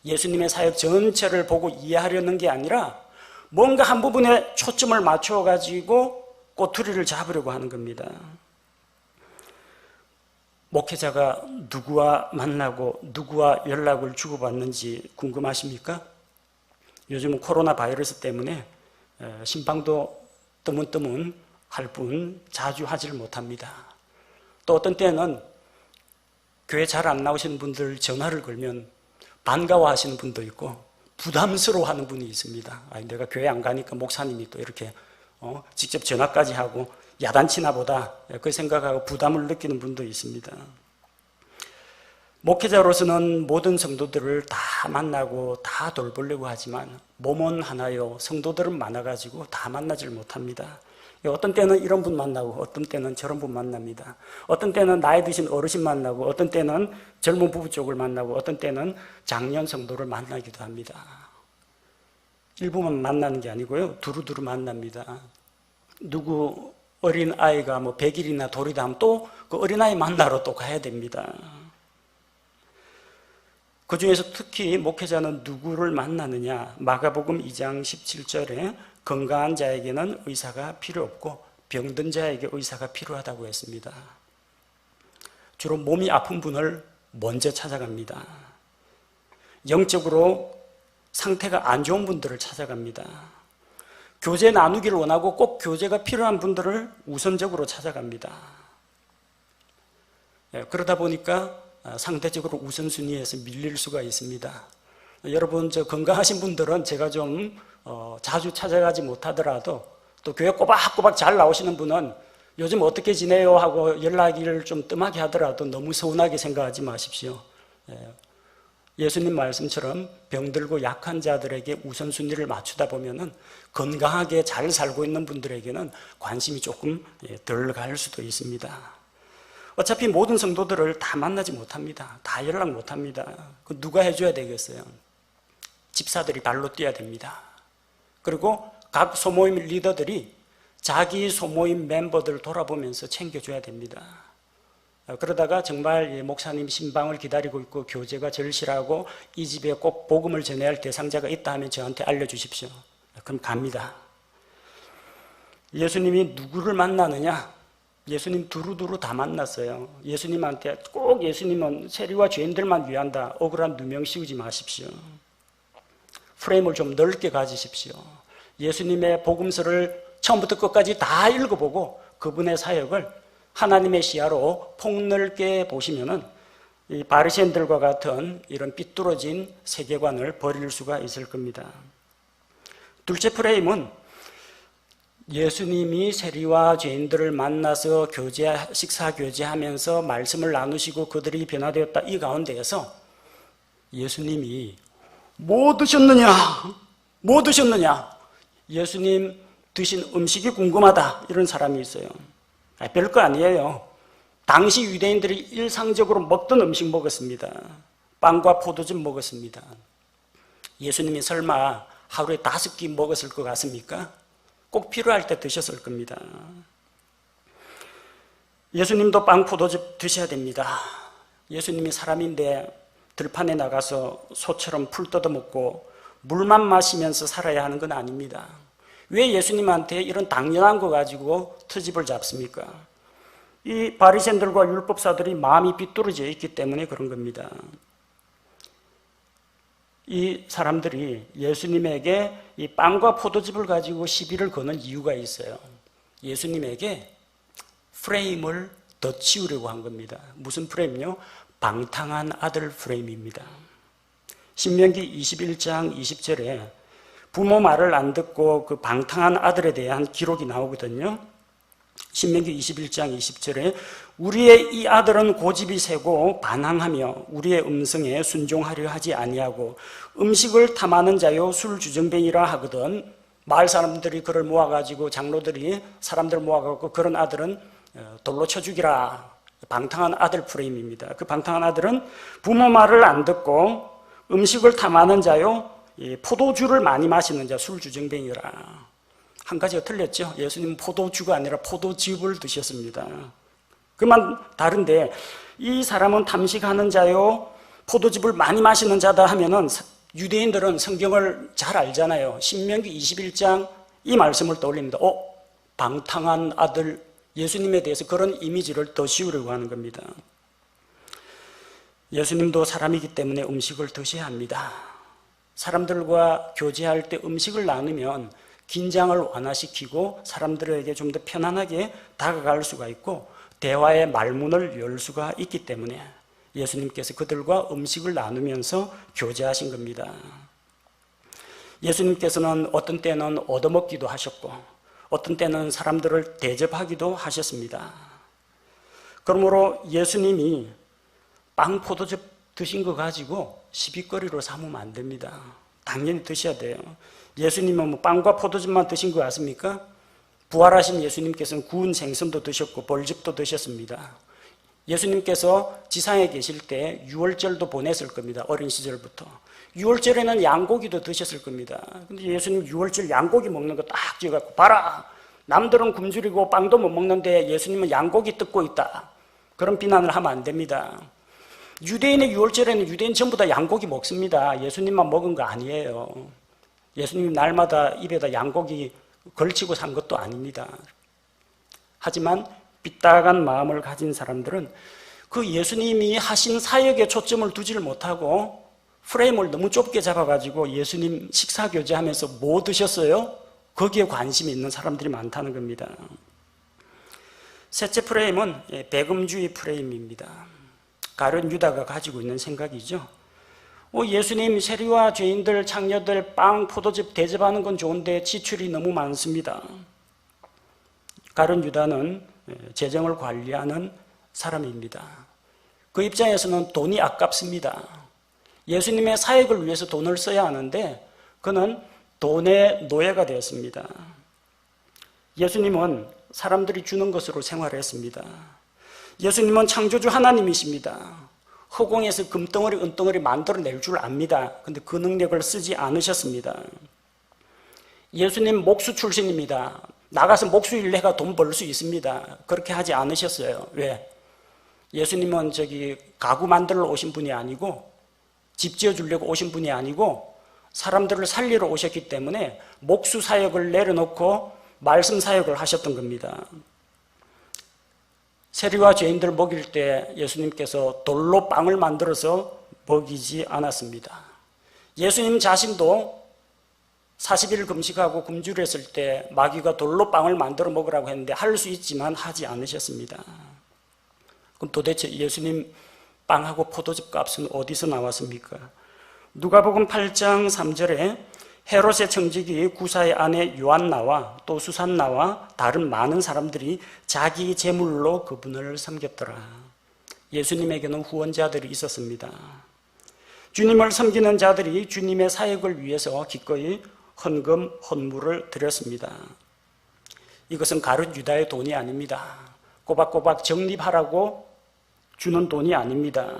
예수님의 사역 전체를 보고 이해하려는 게 아니라 뭔가 한 부분에 초점을 맞춰가지고 꼬투리를 잡으려고 하는 겁니다. 목회자가 누구와 만나고 누구와 연락을 주고받는지 궁금하십니까? 요즘은 코로나 바이러스 때문에 신방도 뜨문뜨문 할 뿐 자주 하지를 못합니다. 또 어떤 때는 교회 잘 안 나오시는 분들 전화를 걸면 반가워하시는 분도 있고 부담스러워하는 분이 있습니다. 내가 교회 안 가니까 목사님이 또 이렇게 직접 전화까지 하고 야단치나 보다 그 생각하고 부담을 느끼는 분도 있습니다. 목회자로서는 모든 성도들을 다 만나고 다 돌보려고 하지만 몸은 하나요 성도들은 많아가지고 다 만나질 못합니다. 어떤 때는 이런 분 만나고 어떤 때는 저런 분 만납니다. 어떤 때는 나이 드신 어르신 만나고 어떤 때는 젊은 부부 쪽을 만나고 어떤 때는 장년 성도를 만나기도 합니다. 일부만 만나는 게 아니고요. 두루두루 만납니다. 누구 어린 아이가 100일이나 돌이다 하면 또 그 어린아이 만나러 또 가야 됩니다. 그 중에서 특히 목회자는 누구를 만나느냐? 마가복음 2장 17절에 건강한 자에게는 의사가 필요 없고 병든 자에게 의사가 필요하다고 했습니다. 주로 몸이 아픈 분을 먼저 찾아갑니다. 영적으로 상태가 안 좋은 분들을 찾아갑니다. 교제 나누기를 원하고 꼭 교제가 필요한 분들을 우선적으로 찾아갑니다. 그러다 보니까 상대적으로 우선순위에서 밀릴 수가 있습니다. 여러분 건강하신 분들은 제가 좀 자주 찾아가지 못하더라도 또 교회 꼬박꼬박 잘 나오시는 분은 요즘 어떻게 지내요 하고 연락을 좀 뜸하게 하더라도 너무 서운하게 생각하지 마십시오. 예수님 말씀처럼 병들고 약한 자들에게 우선순위를 맞추다 보면은 건강하게 잘 살고 있는 분들에게는 관심이 조금 덜 갈 수도 있습니다. 어차피 모든 성도들을 다 만나지 못합니다. 다 연락 못합니다. 그 누가 해줘야 되겠어요? 집사들이 발로 뛰어야 됩니다. 그리고 각 소모임 리더들이 자기 소모임 멤버들을 돌아보면서 챙겨줘야 됩니다. 그러다가 정말 목사님 신방을 기다리고 있고 교제가 절실하고 이 집에 꼭 복음을 전해야 할 대상자가 있다 하면 저한테 알려주십시오. 그럼 갑니다. 예수님이 누구를 만나느냐? 예수님 두루두루 다 만났어요. 예수님한테 꼭 예수님은 세리와 죄인들만 위한다. 억울한 누명 씌우지 마십시오. 프레임을 좀 넓게 가지십시오. 예수님의 복음서를 처음부터 끝까지 다 읽어보고 그분의 사역을 하나님의 시야로 폭넓게 보시면은 이 바리새인들과 같은 이런 삐뚤어진 세계관을 버릴 수가 있을 겁니다. 둘째 프레임은 예수님이 세리와 죄인들을 만나서 식사 교제하면서 말씀을 나누시고 그들이 변화되었다. 이 가운데에서 예수님이 뭐 드셨느냐? 뭐 드셨느냐? 예수님 드신 음식이 궁금하다. 이런 사람이 있어요. 별거 아니에요. 당시 유대인들이 일상적으로 먹던 음식 먹었습니다. 빵과 포도즙 먹었습니다. 예수님이 설마 하루에 5끼 먹었을 것 같습니까? 꼭 필요할 때 드셨을 겁니다. 예수님도 빵, 포도즙 드셔야 됩니다. 예수님이 사람인데 들판에 나가서 소처럼 풀 뜯어먹고 물만 마시면서 살아야 하는 건 아닙니다. 왜 예수님한테 이런 당연한 거 가지고 트집을 잡습니까? 이 바리새인들과 율법사들이 마음이 비뚤어져 있기 때문에 그런 겁니다. 이 사람들이 예수님에게 이 빵과 포도즙을 가지고 시비를 거는 이유가 있어요. 예수님에게 프레임을 더 치우려고 한 겁니다. 무슨 프레임요? 방탕한 아들 프레임입니다. 신명기 21장 20절에 부모 말을 안 듣고 그 방탕한 아들에 대한 기록이 나오거든요. 신명기 21장 20절에 우리의 이 아들은 고집이 세고 반항하며 우리의 음성에 순종하려 하지 아니하고 음식을 탐하는 자요 술주정뱅이라 하거든. 마을 사람들이 그를 모아가지고 장로들이 사람들 모아가지고 그런 아들은 돌로 쳐 죽이라. 방탕한 아들 프레임입니다. 그 방탕한 아들은 부모 말을 안 듣고 음식을 탐하는 자요 포도주를 많이 마시는 자 술주정뱅이라. 한 가지가 틀렸죠. 예수님은 포도주가 아니라 포도즙을 드셨습니다. 그만 다른데 이 사람은 탐식하는 자요 포도즙을 많이 마시는 자다 하면은 유대인들은 성경을 잘 알잖아요. 신명기 21장 이 말씀을 떠올립니다. 방탕한 아들 예수님에 대해서 그런 이미지를 더 씌우려고 하는 겁니다. 예수님도 사람이기 때문에 음식을 드셔야 합니다. 사람들과 교제할 때 음식을 나누면 긴장을 완화시키고 사람들에게 좀 더 편안하게 다가갈 수가 있고 대화의 말문을 열 수가 있기 때문에 예수님께서 그들과 음식을 나누면서 교제하신 겁니다. 예수님께서는 어떤 때는 얻어먹기도 하셨고 어떤 때는 사람들을 대접하기도 하셨습니다. 그러므로 예수님이 빵, 포도즙 드신 거 가지고 시비거리로 삼으면 안 됩니다. 당연히 드셔야 돼요. 예수님은 뭐 빵과 포도즙만 드신 거 같습니까? 부활하신 예수님께서는 구운 생선도 드셨고 벌즙도 드셨습니다. 예수님께서 지상에 계실 때 유월절도 보냈을 겁니다. 어린 시절부터. 유월절에는 양고기도 드셨을 겁니다. 근데 예수님 유월절 양고기 먹는 거 딱 찍어갖고 봐라! 남들은 굶주리고 빵도 못 먹는데 예수님은 양고기 뜯고 있다. 그런 비난을 하면 안 됩니다. 유대인의 유월절에는 유대인 전부 다 양고기 먹습니다. 예수님만 먹은 거 아니에요. 예수님 날마다 입에다 양고기 걸치고 산 것도 아닙니다. 하지만 삐딱한 마음을 가진 사람들은 그 예수님이 하신 사역에 초점을 두지를 못하고 프레임을 너무 좁게 잡아가지고 예수님 식사 교제하면서 뭐 드셨어요? 거기에 관심이 있는 사람들이 많다는 겁니다. 셋째 프레임은 배금주의 프레임입니다. 가룟 유다가 가지고 있는 생각이죠. 예수님 세리와 죄인들, 창녀들 빵, 포도즙 대접하는 건 좋은데 지출이 너무 많습니다. 가룟 유다는 재정을 관리하는 사람입니다. 그 입장에서는 돈이 아깝습니다. 예수님의 사역을 위해서 돈을 써야 하는데 그는 돈의 노예가 되었습니다. 예수님은 사람들이 주는 것으로 생활했습니다. 예수님은 창조주 하나님이십니다. 허공에서 금덩어리, 은덩어리 만들어낼 줄 압니다. 근데 그 능력을 쓰지 않으셨습니다. 예수님 목수 출신입니다. 나가서 목수 일 해가 돈 벌 수 있습니다. 그렇게 하지 않으셨어요. 왜? 예수님은 가구 만들러 오신 분이 아니고 집 지어주려고 오신 분이 아니고 사람들을 살리러 오셨기 때문에 목수 사역을 내려놓고 말씀 사역을 하셨던 겁니다. 세리와 죄인들 먹일 때 예수님께서 돌로 빵을 만들어서 먹이지 않았습니다. 예수님 자신도 40일 금식하고 굶주렸을 때 마귀가 돌로 빵을 만들어 먹으라고 했는데 할 수 있지만 하지 않으셨습니다. 그럼 도대체 예수님 빵하고 포도즙 값은 어디서 나왔습니까? 누가복음 8장 3절에 헤롯의 청지기 구사의 아내 요한나와 또 수산나와 다른 많은 사람들이 자기 재물로 그분을 섬겼더라. 예수님에게는 후원자들이 있었습니다. 주님을 섬기는 자들이 주님의 사역을 위해서 기꺼이 헌금, 헌물을 드렸습니다. 이것은 가룟 유다의 돈이 아닙니다. 꼬박꼬박 적립하라고 주는 돈이 아닙니다.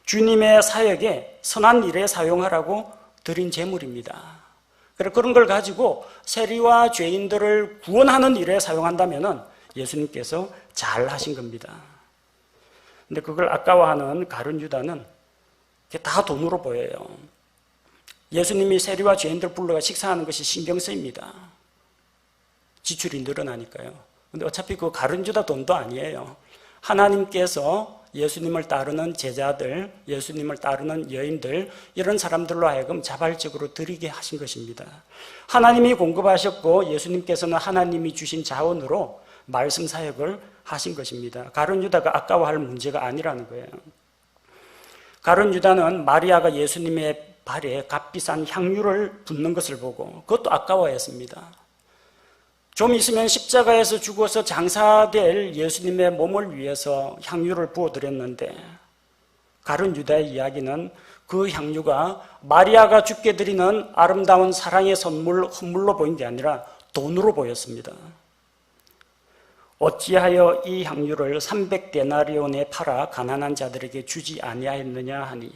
주님의 사역에 선한 일에 사용하라고 드린 재물입니다. 그런 걸 가지고 세리와 죄인들을 구원하는 일에 사용한다면 예수님께서 잘 하신 겁니다. 근데 그걸 아까워하는 가룟 유다는 다 돈으로 보여요. 예수님이 세리와 죄인들 불러가 식사하는 것이 신경 쓰입니다. 지출이 늘어나니까요. 근데 어차피 그 가룟 유다 돈도 아니에요. 하나님께서 예수님을 따르는 제자들, 예수님을 따르는 여인들, 이런 사람들로 하여금 자발적으로 드리게 하신 것입니다. 하나님이 공급하셨고 예수님께서는 하나님이 주신 자원으로 말씀 사역을 하신 것입니다. 가룟 유다가 아까워할 문제가 아니라는 거예요. 가룟 유다는 마리아가 예수님의 발에 값비싼 향유를 붓는 것을 보고 그것도 아까워했습니다. 좀 있으면 십자가에서 죽어서 장사될 예수님의 몸을 위해서 향유를 부어드렸는데 가룟 유다의 이야기는 그 향유가 마리아가 주께 드리는 아름다운 사랑의 선물, 헌물로 보인 게 아니라 돈으로 보였습니다. 어찌하여 이 향유를 300데나리온에 팔아 가난한 자들에게 주지 아니하였느냐 하니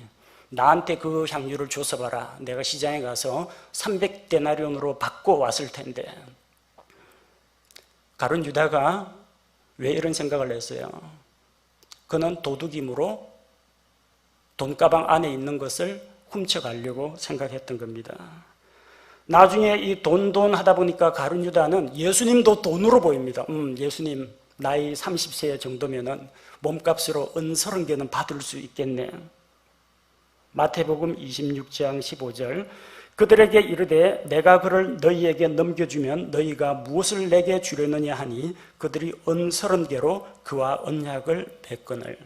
나한테 그 향유를 줘서 봐라. 내가 시장에 가서 300데나리온으로 받고 왔을 텐데. 가룟 유다가 왜 이런 생각을 했어요? 그는 도둑임으로 돈가방 안에 있는 것을 훔쳐가려고 생각했던 겁니다. 나중에 이 돈 하다 보니까 가룟 유다는 예수님도 돈으로 보입니다. 예수님 나이 30세 정도면은 몸값으로 은 30개는 받을 수 있겠네. 마태복음 26장 15절 그들에게 이르되 내가 그를 너희에게 넘겨주면 너희가 무엇을 내게 주려느냐 하니 그들이 은 30개로 그와 언약을 맺거늘.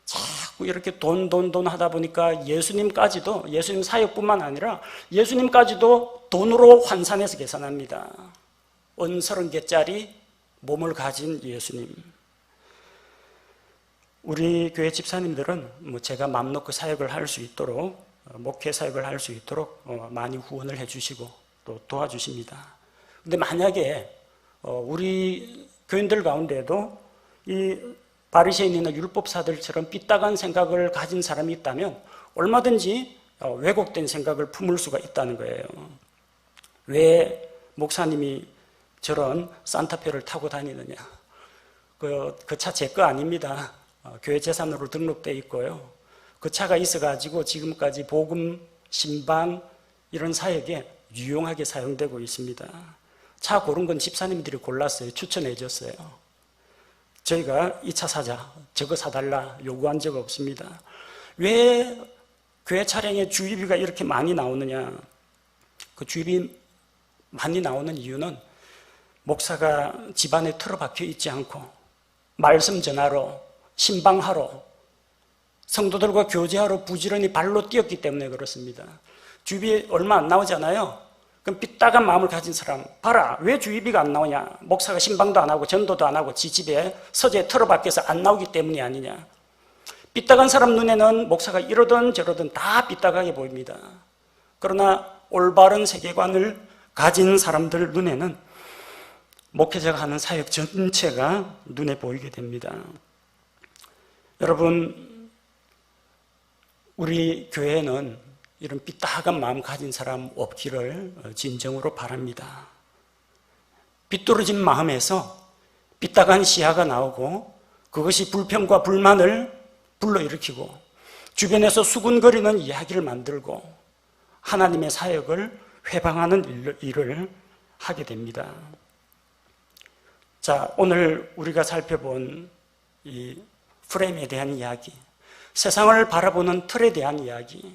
자꾸 이렇게 돈 하다 보니까 예수님까지도, 예수님 사역뿐만 아니라 예수님까지도 돈으로 환산해서 계산합니다. 은 30개짜리 몸을 가진 예수님. 우리 교회 집사님들은 제가 맘 놓고 사역을 할 수 있도록, 목회 사역을 할 수 있도록 많이 후원을 해주시고 또 도와주십니다. 근데 만약에 우리 교인들 가운데도 이 바리새인이나 율법사들처럼 삐딱한 생각을 가진 사람이 있다면 얼마든지 왜곡된 생각을 품을 수가 있다는 거예요. 왜 목사님이 저런 산타페를 타고 다니느냐? 그 차 제 거 아닙니다. 교회 재산으로 등록되어 있고요. 그 차가 있어가지고 지금까지 복음, 신방 이런 사역에 유용하게 사용되고 있습니다. 차 고른 건 집사님들이 골랐어요. 추천해 줬어요. 저희가 이 차 사자, 저거 사달라 요구한 적 없습니다. 왜 교회 차량에 주의비가 이렇게 많이 나오느냐? 그 주의비 많이 나오는 이유는 목사가 집안에 틀어박혀 있지 않고 말씀 전하러, 신방하러, 성도들과 교제하러 부지런히 발로 뛰었기 때문에 그렇습니다. 주의비 얼마 안 나오잖아요. 그럼 삐딱한 마음을 가진 사람, 봐라, 왜 주의비가 안 나오냐? 목사가 신방도 안 하고 전도도 안 하고 지 집에 서재에 틀어박혀서 안 나오기 때문이 아니냐? 삐딱한 사람 눈에는 목사가 이러든 저러든 다 삐딱하게 보입니다. 그러나 올바른 세계관을 가진 사람들 눈에는 목회자가 하는 사역 전체가 눈에 보이게 됩니다. 여러분, 우리 교회는 이런 삐딱한 마음 가진 사람 없기를 진정으로 바랍니다. 삐뚤어진 마음에서 삐딱한 시야가 나오고 그것이 불평과 불만을 불러일으키고 주변에서 수군거리는 이야기를 만들고 하나님의 사역을 회방하는 일을 하게 됩니다. 자, 오늘 우리가 살펴본 이 프레임에 대한 이야기, 세상을 바라보는 틀에 대한 이야기,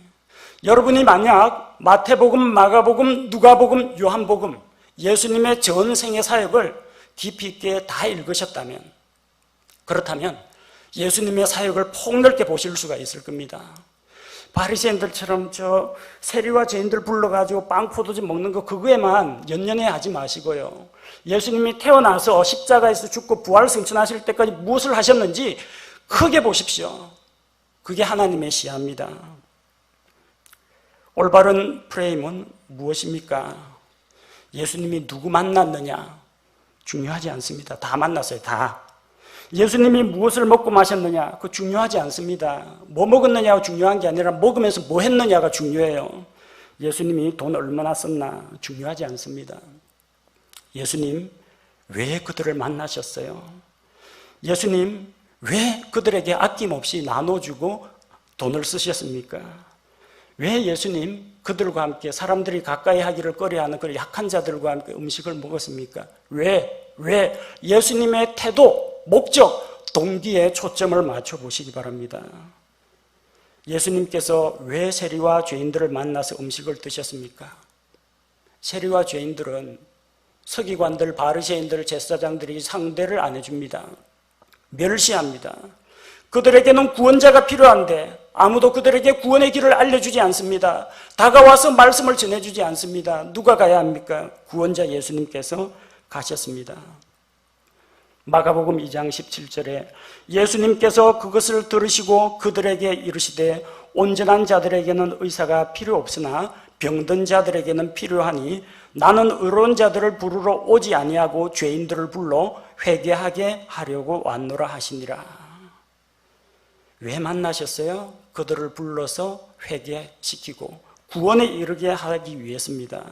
여러분이 만약 마태복음, 마가복음, 누가복음, 요한복음, 예수님의 전생의 사역을 깊이 있게 다 읽으셨다면, 그렇다면 예수님의 사역을 폭넓게 보실 수가 있을 겁니다. 바리새인들처럼 저 세리와 죄인들 불러가지고 빵 포도주 먹는 거 그거에만 연연해 하지 마시고요. 예수님이 태어나서 십자가에서 죽고 부활 승천하실 때까지 무엇을 하셨는지 크게 보십시오. 그게 하나님의 시야입니다. 올바른 프레임은 무엇입니까? 예수님이 누구 만났느냐? 중요하지 않습니다. 다 만났어요. 다. 예수님이 무엇을 먹고 마셨느냐? 그거 중요하지 않습니다. 뭐 먹었느냐가 중요한 게 아니라 먹으면서 뭐 했느냐가 중요해요. 예수님이 돈 얼마나 썼나? 중요하지 않습니다. 예수님 왜 그들을 만나셨어요? 예수님 왜 그들에게 아낌없이 나눠주고 돈을 쓰셨습니까? 왜 예수님 그들과 함께 사람들이 가까이 하기를 꺼려하는 그 약한 자들과 함께 음식을 먹었습니까? 왜? 예수님의 태도, 목적, 동기에 초점을 맞춰보시기 바랍니다. 예수님께서 왜 세리와 죄인들을 만나서 음식을 드셨습니까? 세리와 죄인들은 서기관들, 바리새인들, 제사장들이 상대를 안 해줍니다. 멸시합니다. 그들에게는 구원자가 필요한데 아무도 그들에게 구원의 길을 알려주지 않습니다. 다가와서 말씀을 전해주지 않습니다. 누가 가야 합니까? 구원자 예수님께서 가셨습니다. 마가복음 2장 17절에 예수님께서 그것을 들으시고 그들에게 이르시되 온전한 자들에게는 의사가 필요 없으나 병든 자들에게는 필요하니 나는 의로운 자들을 부르러 오지 아니하고 죄인들을 불러 회개하게 하려고 왔노라 하시니라. 왜 만나셨어요? 그들을 불러서 회개시키고 구원에 이르게 하기 위해서입니다.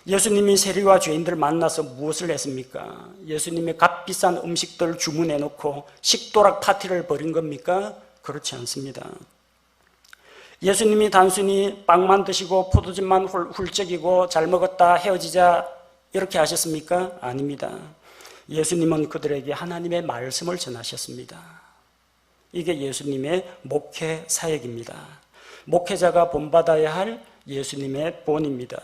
예수님이 세리와 죄인들 만나서 무엇을 했습니까? 예수님이 값비싼 음식들 주문해 놓고 식도락 파티를 벌인 겁니까? 그렇지 않습니다. 예수님이 단순히 빵만 드시고 포도즙만 훌쩍이고 잘 먹었다 헤어지자 이렇게 하셨습니까? 아닙니다. 예수님은 그들에게 하나님의 말씀을 전하셨습니다. 이게 예수님의 목회 사역입니다. 목회자가 본받아야 할 예수님의 본입니다.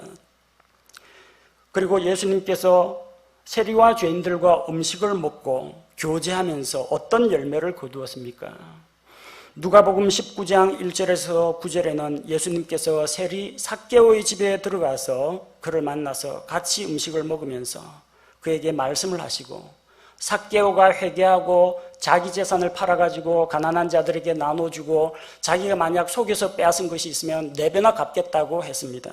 그리고 예수님께서 세리와 죄인들과 음식을 먹고 교제하면서 어떤 열매를 거두었습니까? 누가복음 19장 1절에서 9절에는 예수님께서 세리 삭개오의 집에 들어가서 그를 만나서 같이 음식을 먹으면서 그에게 말씀을 하시고 삭개오가 회개하고 자기 재산을 팔아가지고 가난한 자들에게 나눠주고 자기가 만약 속여서 빼앗은 것이 있으면 4배나 갚겠다고 했습니다.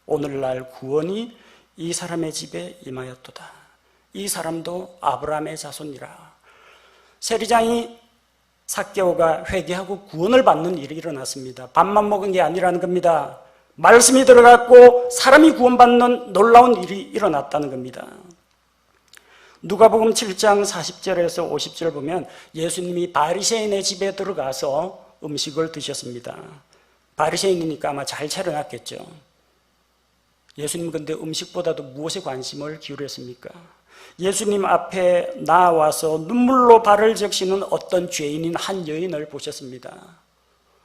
오늘날 구원이 이 사람의 집에 임하였도다. 이 사람도 아브라함의 자손이라. 세리장이 삭개오가 회개하고 구원을 받는 일이 일어났습니다. 밥만 먹은 게 아니라는 겁니다. 말씀이 들어갔고 사람이 구원받는 놀라운 일이 일어났다는 겁니다. 누가복음 7장 40절에서 50절 보면 예수님이 바리새인의 집에 들어가서 음식을 드셨습니다. 바리새인이니까 아마 잘 차려놨겠죠. 예수님 근데 음식보다도 무엇에 관심을 기울였습니까? 예수님 앞에 나와서 눈물로 발을 적시는 어떤 죄인인 한 여인을 보셨습니다.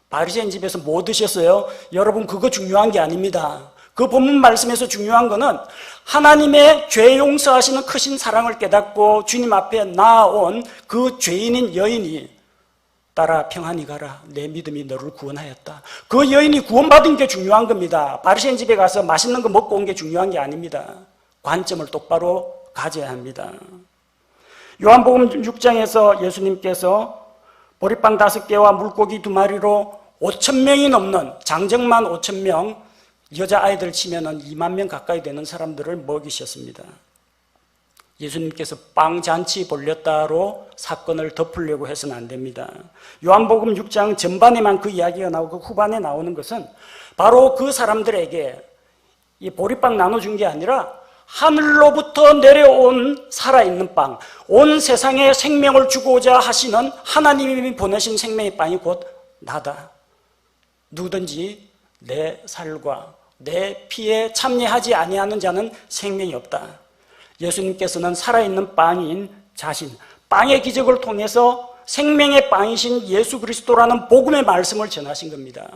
바리새인 집에서 뭐 드셨어요? 여러분 그거 중요한 게 아닙니다. 그 본문 말씀에서 중요한 거는 하나님의 죄 용서하시는 크신 사랑을 깨닫고 주님 앞에 나아온 그 죄인인 여인이 따라 평안히 가라. 내 믿음이 너를 구원하였다. 그 여인이 구원받은 게 중요한 겁니다. 바리새인 집에 가서 맛있는 거 먹고 온 게 중요한 게 아닙니다. 관점을 똑바로 가져야 합니다. 요한복음 6장에서 예수님께서 보리빵 5개와 물고기 2마리로 5,000명이 넘는 장정만 5,000명 여자아이들 치면은 2만 명 가까이 되는 사람들을 먹이셨습니다. 예수님께서 빵잔치 벌렸다로 사건을 덮으려고 해서는 안 됩니다. 요한복음 6장 전반에만 그 이야기가 나오고 후반에 나오는 것은 바로 그 사람들에게 이 보리빵 나눠준 게 아니라 하늘로부터 내려온 살아있는 빵, 온 세상에 생명을 주고자 하시는 하나님이 보내신 생명의 빵이 곧 나다. 누구든지 내 살과 내 피에 참여하지 아니하는 자는 생명이 없다. 예수님께서는 살아있는 빵인 자신, 빵의 기적을 통해서 생명의 빵이신 예수 그리스도라는 복음의 말씀을 전하신 겁니다.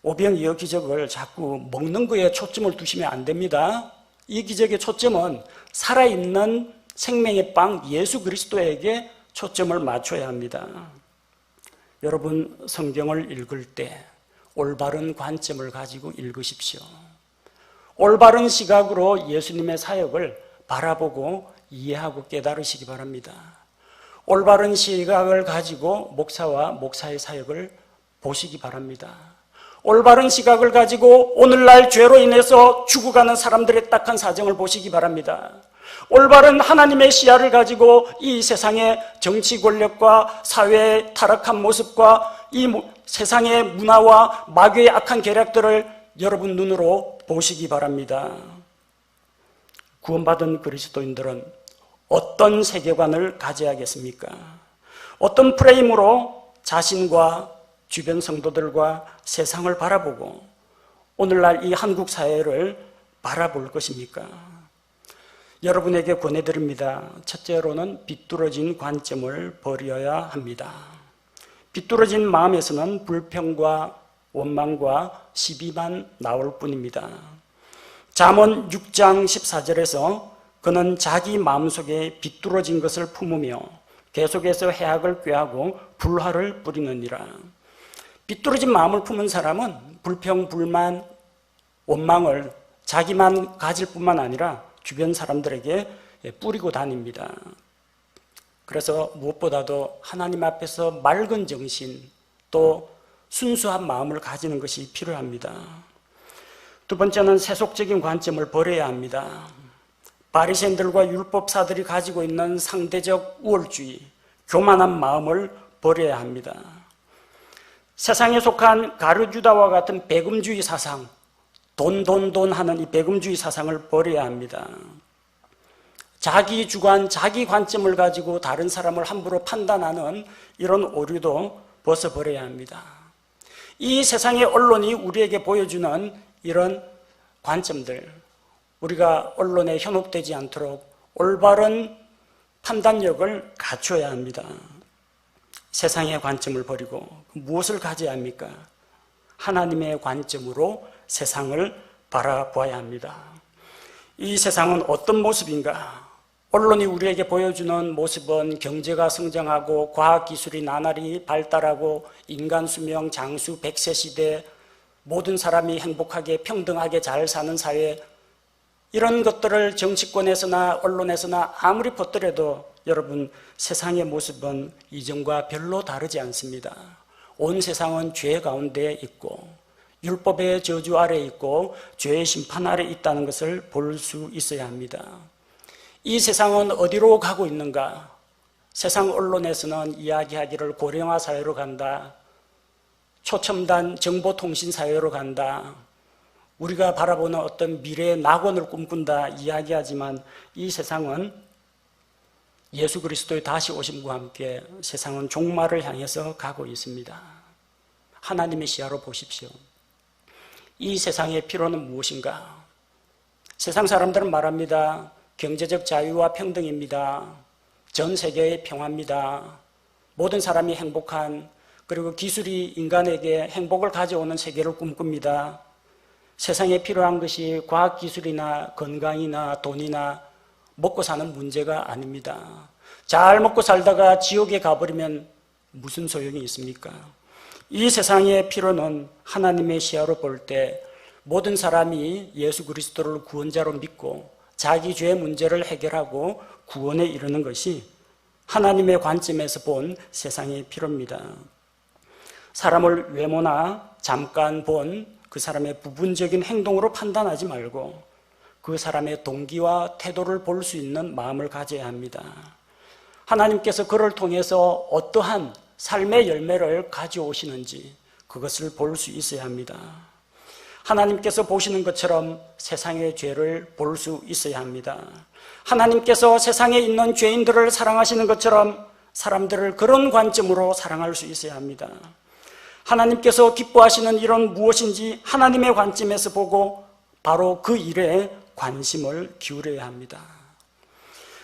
오병이어 기적을 자꾸 먹는 거에 초점을 두시면 안 됩니다. 이 기적의 초점은 살아있는 생명의 빵 예수 그리스도에게 초점을 맞춰야 합니다. 여러분 성경을 읽을 때 올바른 관점을 가지고 읽으십시오. 올바른 시각으로 예수님의 사역을 바라보고 이해하고 깨달으시기 바랍니다. 올바른 시각을 가지고 목사와 목사의 사역을 보시기 바랍니다. 올바른 시각을 가지고 오늘날 죄로 인해서 죽어가는 사람들의 딱한 사정을 보시기 바랍니다. 올바른 하나님의 시야를 가지고 이 세상의 정치 권력과 사회의 타락한 모습과 이 세상의 문화와 마귀의 악한 계략들을 여러분 눈으로 보시기 바랍니다. 구원받은 그리스도인들은 어떤 세계관을 가져야겠습니까? 어떤 프레임으로 자신과 주변 성도들과 세상을 바라보고 오늘날 이 한국 사회를 바라볼 것입니까? 여러분에게 권해드립니다. 첫째로는 비뚤어진 관점을 버려야 합니다. 비뚤어진 마음에서는 불평과 원망과 시비만 나올 뿐입니다. 잠언 6장 14절에서 그는 자기 마음속에 비뚤어진 것을 품으며 계속해서 해악을 꾀하고 불화를 뿌리느니라. 비뚤어진 마음을 품은 사람은 불평, 불만, 원망을 자기만 가질 뿐만 아니라 주변 사람들에게 뿌리고 다닙니다. 그래서 무엇보다도 하나님 앞에서 맑은 정신 또 순수한 마음을 가지는 것이 필요합니다. 두 번째는 세속적인 관점을 버려야 합니다. 바리새인들과 율법사들이 가지고 있는 상대적 우월주의, 교만한 마음을 버려야 합니다. 세상에 속한 가룟유다와 같은 배금주의 사상, 돈 하는 이 배금주의 사상을 버려야 합니다. 자기 주관, 자기 관점을 가지고 다른 사람을 함부로 판단하는 이런 오류도 벗어버려야 합니다. 이 세상의 언론이 우리에게 보여주는 이런 관점들, 우리가 언론에 현혹되지 않도록 올바른 판단력을 갖춰야 합니다. 세상의 관점을 버리고 무엇을 가져야 합니까? 하나님의 관점으로 세상을 바라봐야 합니다. 이 세상은 어떤 모습인가? 언론이 우리에게 보여주는 모습은 경제가 성장하고 과학기술이 나날이 발달하고 인간 수명, 장수, 100세 시대, 모든 사람이 행복하게 평등하게 잘 사는 사회, 이런 것들을 정치권에서나 언론에서나 아무리 퍼뜨려도 여러분 세상의 모습은 이전과 별로 다르지 않습니다. 온 세상은 죄 가운데 있고 율법의 저주 아래 있고 죄의 심판 아래 있다는 것을 볼 수 있어야 합니다. 이 세상은 어디로 가고 있는가? 세상 언론에서는 이야기하기를 고령화 사회로 간다, 초첨단 정보통신 사회로 간다, 우리가 바라보는 어떤 미래의 낙원을 꿈꾼다 이야기하지만 이 세상은 예수 그리스도의 다시 오심과 함께 세상은 종말을 향해서 가고 있습니다. 하나님의 시야로 보십시오. 이 세상의 필요는 무엇인가? 세상 사람들은 말합니다. 경제적 자유와 평등입니다. 전 세계의 평화입니다. 모든 사람이 행복한, 그리고 기술이 인간에게 행복을 가져오는 세계를 꿈꿉니다. 세상에 필요한 것이 과학기술이나 건강이나 돈이나 먹고 사는 문제가 아닙니다. 잘 먹고 살다가 지옥에 가버리면 무슨 소용이 있습니까? 이 세상의 필요는 하나님의 시야로 볼 때 모든 사람이 예수 그리스도를 구원자로 믿고 자기 죄의 문제를 해결하고 구원에 이르는 것이 하나님의 관점에서 본 세상의 필요입니다. 사람을 외모나 잠깐 본 그 사람의 부분적인 행동으로 판단하지 말고 그 사람의 동기와 태도를 볼 수 있는 마음을 가져야 합니다. 하나님께서 그를 통해서 어떠한 삶의 열매를 가져오시는지 그것을 볼 수 있어야 합니다. 하나님께서 보시는 것처럼 세상의 죄를 볼 수 있어야 합니다. 하나님께서 세상에 있는 죄인들을 사랑하시는 것처럼 사람들을 그런 관점으로 사랑할 수 있어야 합니다. 하나님께서 기뻐하시는 일은 무엇인지 하나님의 관점에서 보고 바로 그 일에 관심을 기울여야 합니다.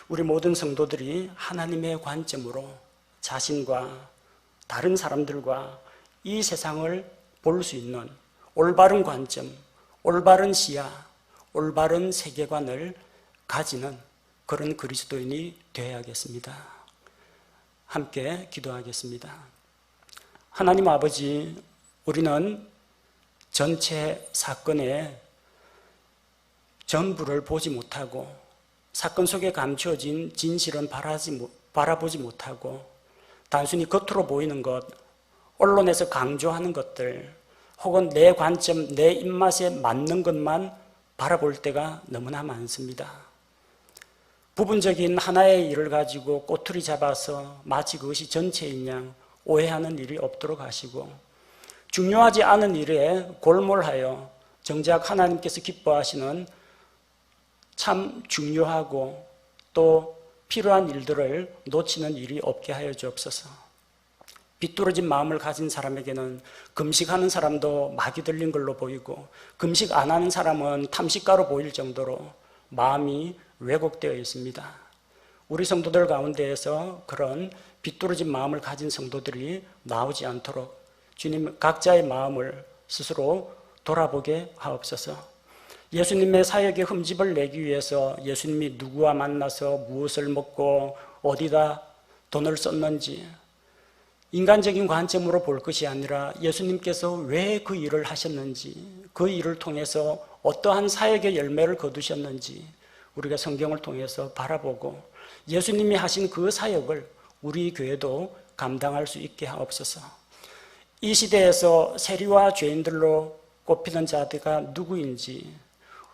우리 모든 성도들이 하나님의 관점으로 자신과 다른 사람들과 이 세상을 볼 수 있는 올바른 관점, 올바른 시야, 올바른 세계관을 가지는 그런 그리스도인이 되어야겠습니다. 함께 기도하겠습니다. 하나님 아버지, 우리는 전체 사건의 전부를 보지 못하고 사건 속에 감추어진 진실은 바라보지 못하고 단순히 겉으로 보이는 것, 언론에서 강조하는 것들 혹은 내 관점, 내 입맛에 맞는 것만 바라볼 때가 너무나 많습니다. 부분적인 하나의 일을 가지고 꼬투리 잡아서 마치 그것이 전체인 양 오해하는 일이 없도록 하시고, 중요하지 않은 일에 골몰하여 정작 하나님께서 기뻐하시는 참 중요하고 또 필요한 일들을 놓치는 일이 없게 하여 주옵소서. 비뚤어진 마음을 가진 사람에게는 금식하는 사람도 마귀 들린 걸로 보이고, 금식 안 하는 사람은 탐식가로 보일 정도로 마음이 왜곡되어 있습니다. 우리 성도들 가운데에서 그런 비뚤어진 마음을 가진 성도들이 나오지 않도록 주님 각자의 마음을 스스로 돌아보게 하옵소서. 예수님의 사역의 흠집을 내기 위해서 예수님이 누구와 만나서 무엇을 먹고 어디다 돈을 썼는지 인간적인 관점으로 볼 것이 아니라 예수님께서 왜 그 일을 하셨는지, 그 일을 통해서 어떠한 사역의 열매를 거두셨는지 우리가 성경을 통해서 바라보고 예수님이 하신 그 사역을 우리 교회도 감당할 수 있게 하옵소서. 이 시대에서 세리와 죄인들로 꼽히는 자들가 누구인지,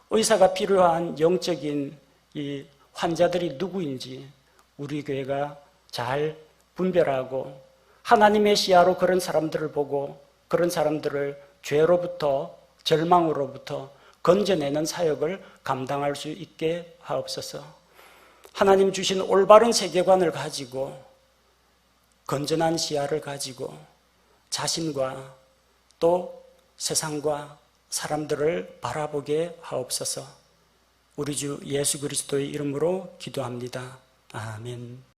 의사가 필요한 영적인 이 환자들이 누구인지 우리 교회가 잘 분별하고 하나님의 시야로 그런 사람들을 보고 그런 사람들을 죄로부터, 절망으로부터 건져내는 사역을 감당할 수 있게 하옵소서. 하나님 주신 올바른 세계관을 가지고 건전한 시야를 가지고 자신과 또 세상과 사람들을 바라보게 하옵소서. 우리 주 예수 그리스도의 이름으로 기도합니다. 아멘.